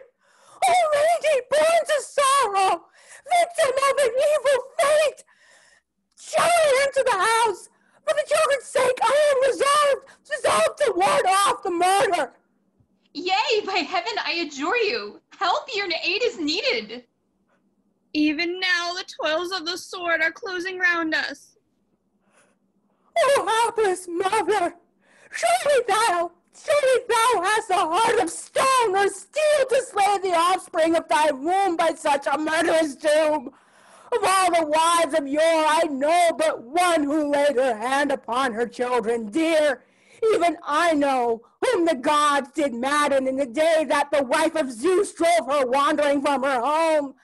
O lady, born to sorrow, victim of an evil fate, surely enter the house. For the children's sake, I am resolved to ward off the murder. Yea, by heaven, I adjure you. Help, your aid is needed. Even now the toils of the sword are closing round us. O hapless mother, surely thou hast a heart of stone or steel to slay the offspring of thy womb by such a murderous doom. Of all the wives of yore, I know but one who laid her hand upon her children dear. Even I know whom the gods did madden in the day that the wife of Zeus drove her wandering from her home.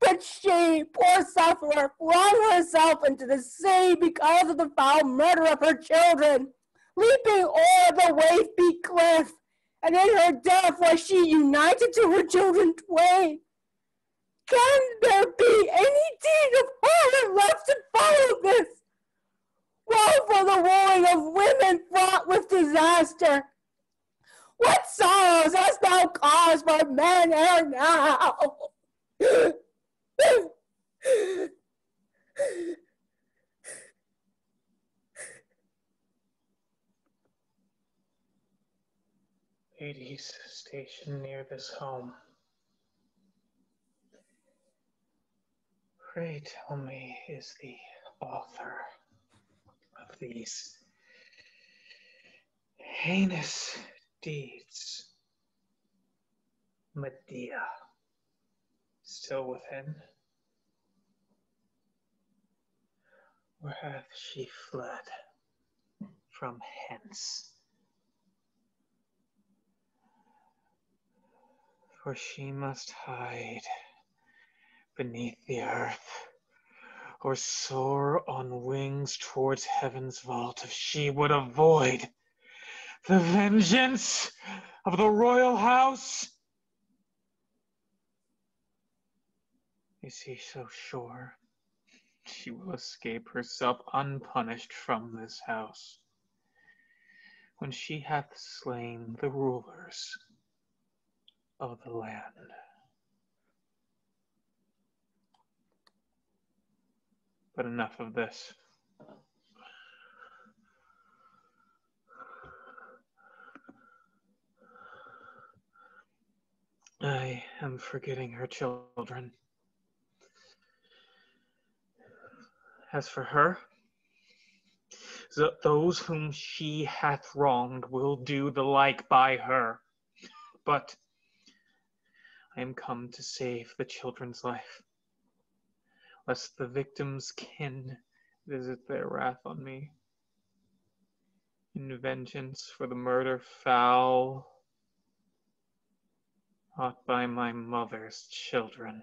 But she, poor sufferer, flung herself into the sea because of the foul murder of her children, leaping o'er the wave-beat cliff, and in her death was she united to her children twain. Can there be any deed of horror left to follow this? Woe for the wooing of women fraught with disaster. What sorrows hast thou caused for men ere now? Ladies stationed near this home, pray tell me, is the author of these heinous deeds Medea still within? Or hath she fled from hence? For she must hide beneath the earth, or soar on wings towards heaven's vault if she would avoid the vengeance of the royal house. Is he so sure she will escape herself unpunished from this house, when she hath slain the rulers of the land? But enough of this. I am forgetting her children. As for her, those whom she hath wronged will do the like by her. But I am come to save the children's life, lest the victim's kin visit their wrath on me, in vengeance for the murder foul wrought by my mother's children.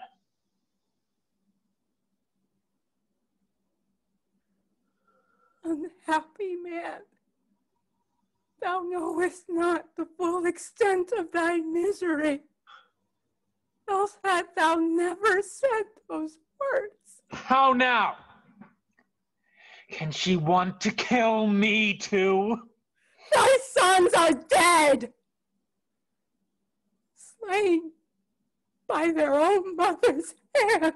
Unhappy man, thou knowest not the full extent of thy misery, else hadst thou never said those words. How now? Can she want to kill me too? Thy sons are dead, slain by their own mother's hand.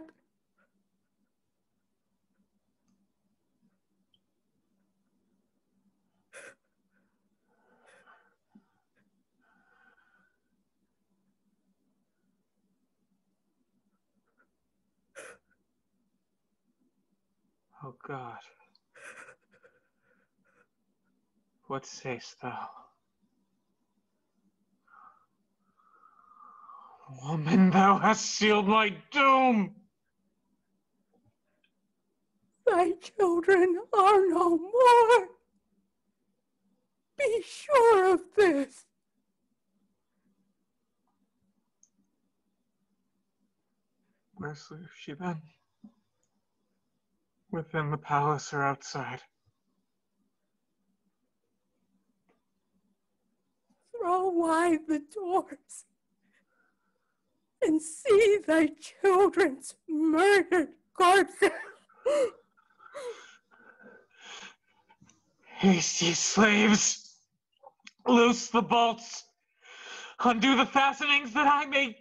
O God, what sayest thou? Woman, thou hast sealed my doom! Thy children are no more. Be sure of this. Where sleeps she then? Within the palace or outside? Throw wide the doors and see thy children's murdered corpses. Haste, ye slaves! Loose the bolts! Undo the fastenings that I may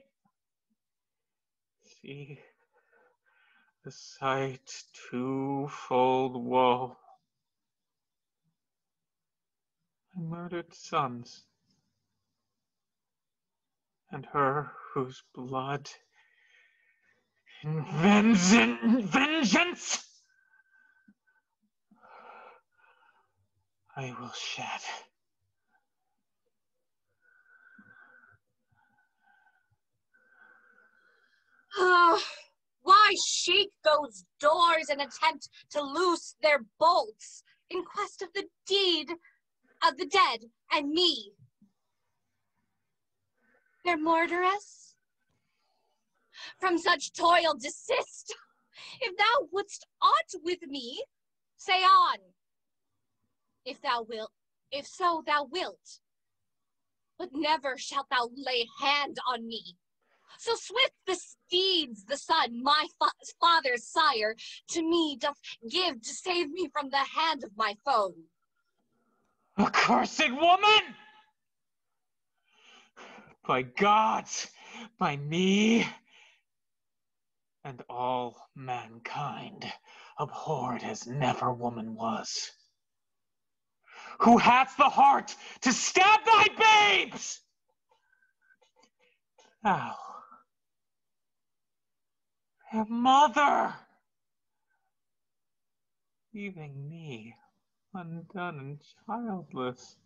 see the sight twofold woe. My murdered sons, and her whose blood in vengeance I will shed. Why shake those doors and attempt to loose their bolts in quest of the deed of the dead and me? Their murderess? From such toil desist. If thou wouldst aught with me, say on. If so thou wilt. But never shalt thou lay hand on me. So swift the steeds the son, my father's sire, to me doth give to save me from the hand of my foe. Accursed woman! By gods, by me, and all mankind, abhorred as never woman was. Who hast the heart to stab thy babes? Thou, their mother, leaving me undone and childless.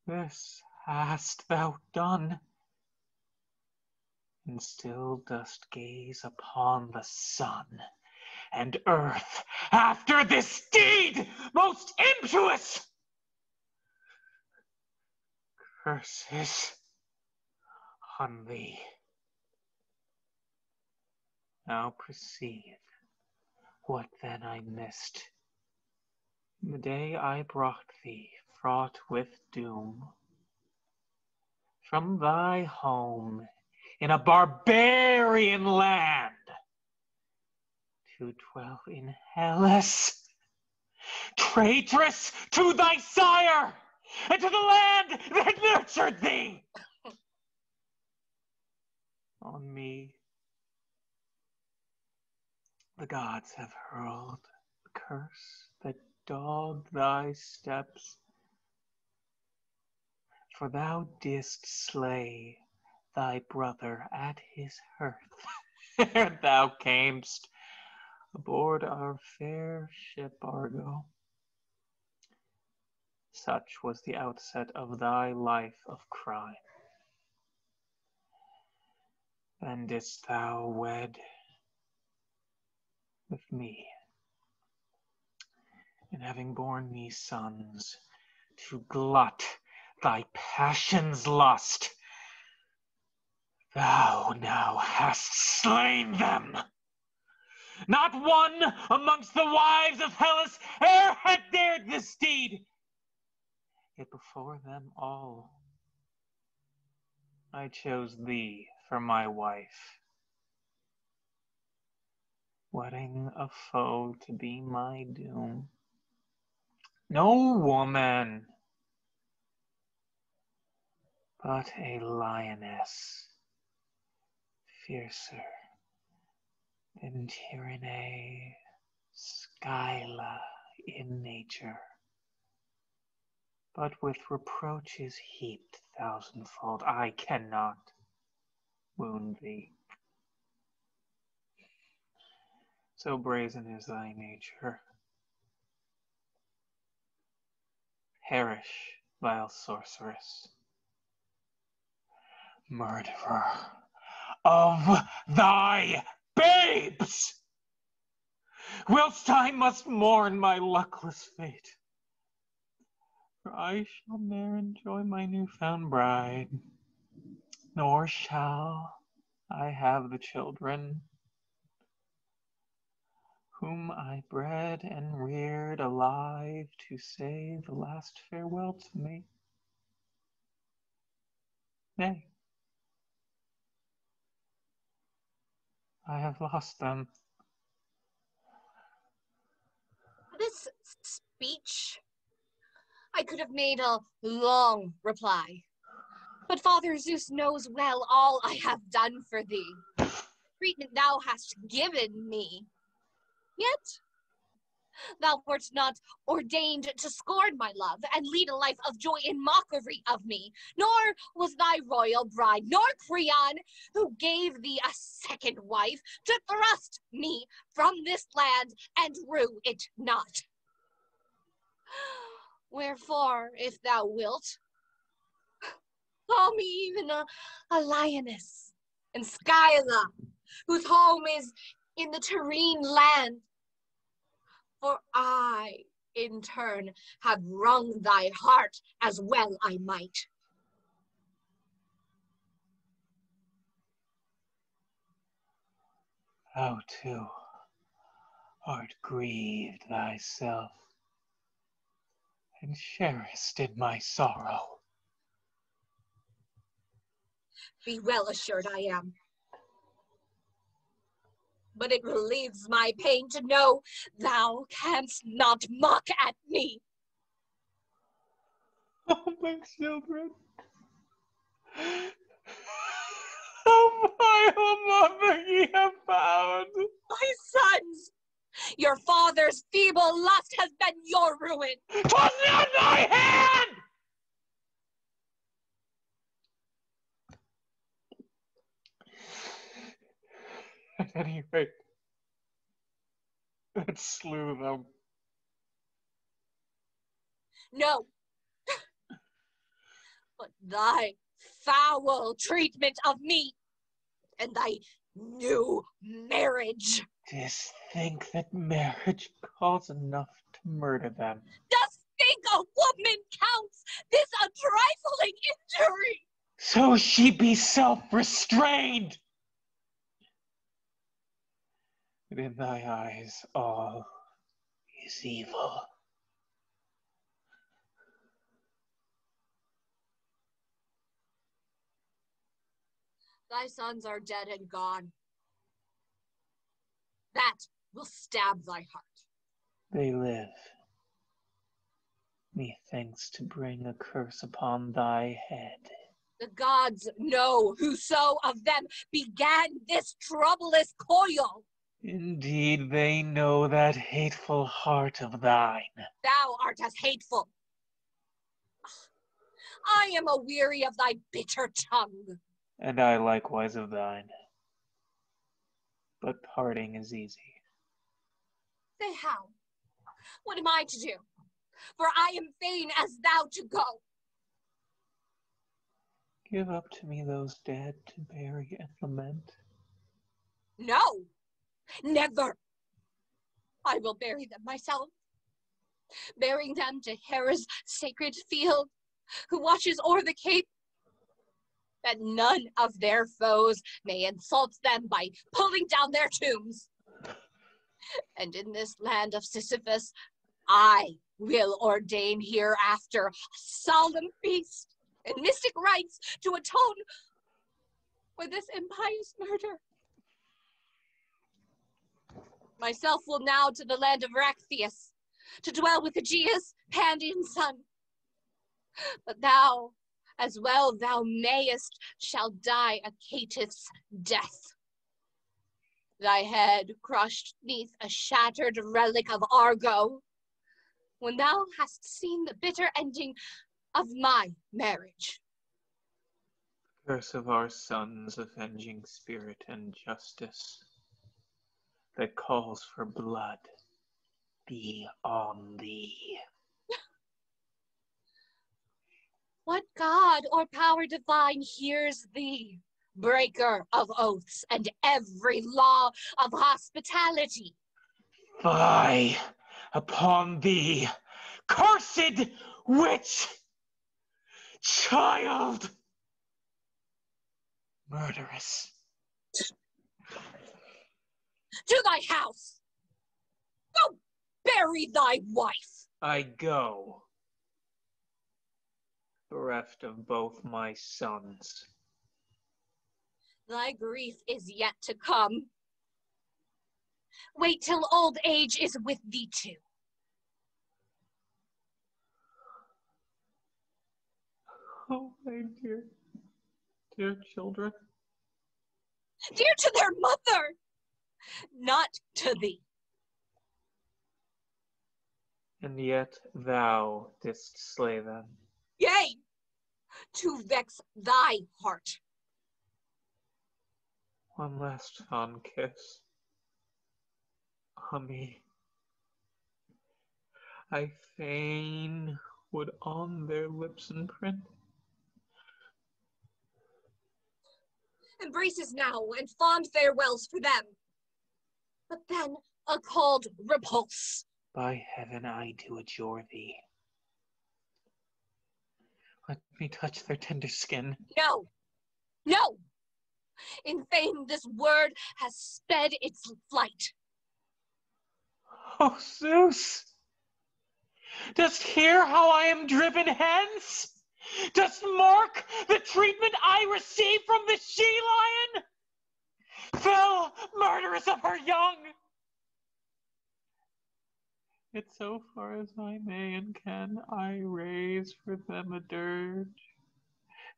This hast thou done, and still dost gaze upon the sun and earth after this deed most impious. Curses on thee. Now perceive what then I missed. The day I brought thee, fraught with doom, from thy home in a barbarian land to dwell in Hellas, traitress to thy sire and to the land that nurtured thee. On me the gods have hurled a curse that dogged thy steps, for thou didst slay thy brother at his hearth ere thou camest aboard our fair ship Argo. Such was the outset of thy life of crime. Then didst thou wed with me, and having borne me sons, to glut thy passion's lust, thou now hast slain them. Not one amongst the wives of Hellas e'er had dared this deed. Yet before them all, I chose thee for my wife, wedding a foe to be my doom. No woman, but a lioness, fiercer than Tyranny, Scylla in nature, but with reproaches heaped thousandfold. I cannot wound thee. So brazen is thy nature. Perish, vile sorceress, murderer of thy babes! Whilst I must mourn my luckless fate, for I shall ne'er enjoy my new-found bride, nor shall I have the children whom I bred and reared alive to say the last farewell to me. Nay, I have lost them. This speech, I could have made a long reply. But Father Zeus knows well all I have done for thee. Treatment thou hast given me. Yet thou wert not ordained to scorn my love and lead a life of joy in mockery of me, nor was thy royal bride, nor Creon, who gave thee a second wife, to thrust me from this land and rue it not. Wherefore, if thou wilt, call me even a lioness, and Scylla, whose home is in the Tyrrhene land. For I, in turn, have wrung thy heart as well I might. Thou too art grieved thyself, and sharest in my sorrow. Be well assured I am. But it relieves my pain to know thou canst not mock at me. Oh, my children. Oh, my mother ye have found. My sons, your father's feeble lust has been your ruin. 'Twas not thy hand! At any rate, it slew them. No, but thy foul treatment of me and thy new marriage. Didst think that marriage calls enough to murder them? Dost think a woman counts this a trifling injury? So she be self-restrained. But in thy eyes all is evil. Thy sons are dead and gone. That will stab thy heart. They live, methinks, to bring a curse upon thy head. The gods know whoso of them began this troublous coil. Indeed, they know that hateful heart of thine. Thou art as hateful. I am aweary of thy bitter tongue. And I likewise of thine. But parting is easy. Say how? What am I to do? For I am fain as thou to go. Give up to me those dead to bury and lament. No, never. I will bury them myself, bearing them to Hera's sacred field, who watches o'er the cape, that none of their foes may insult them by pulling down their tombs. And in this land of Sisyphus, I will ordain hereafter a solemn feast and mystic rites to atone for this impious murder. Myself will now to the land of Erechtheus, to dwell with Aegeus, Pandion's son. But thou, as well thou mayest, shall die a caitiff's death. Thy head crushed neath a shattered relic of Argo, when thou hast seen the bitter ending of my marriage. Curse of our sons, avenging spirit and justice. that calls for blood be on thee. What god or power divine hears thee, breaker of oaths and every law of hospitality? Fie upon thee, cursed witch, child, murderess. To thy house! Go bury thy wife! I go, bereft of both my sons. Thy grief is yet to come. Wait till old age is with thee too. Oh, my dear children. Dear to their mother, not to thee. And yet thou didst slay them. Yea, to vex thy heart. One last fond kiss on me. I fain would on their lips imprint. Embraces now and fond farewells for them. But then a cold repulse. By heaven, I do adjure thee. Let me touch their tender skin. No, no! In vain this word has sped its flight. Oh, Zeus! Dost hear how I am driven hence? Dost mark the treatment I receive from the she-lion? Fell murderess of her young! Yet so far as I may and can, I raise for them a dirge,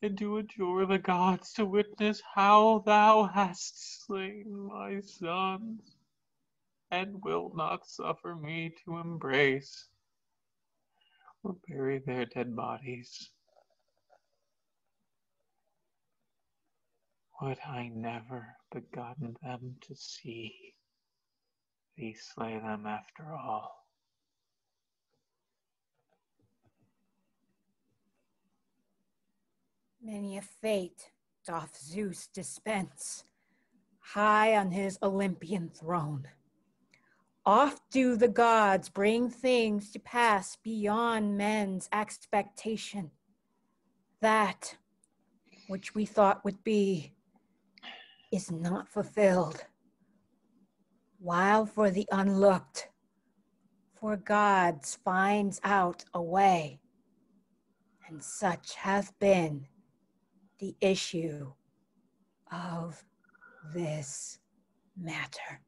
and do adjure the gods to witness how thou hast slain my sons, and wilt not suffer me to embrace or bury their dead bodies. Would I never begotten them to see thee slay them after all. Many a fate doth Zeus dispense, high on his Olympian throne. Oft do the gods bring things to pass beyond men's expectation. That which we thought would be is not fulfilled. While for the unlooked, for gods finds out a way, and such hath been the issue of this matter.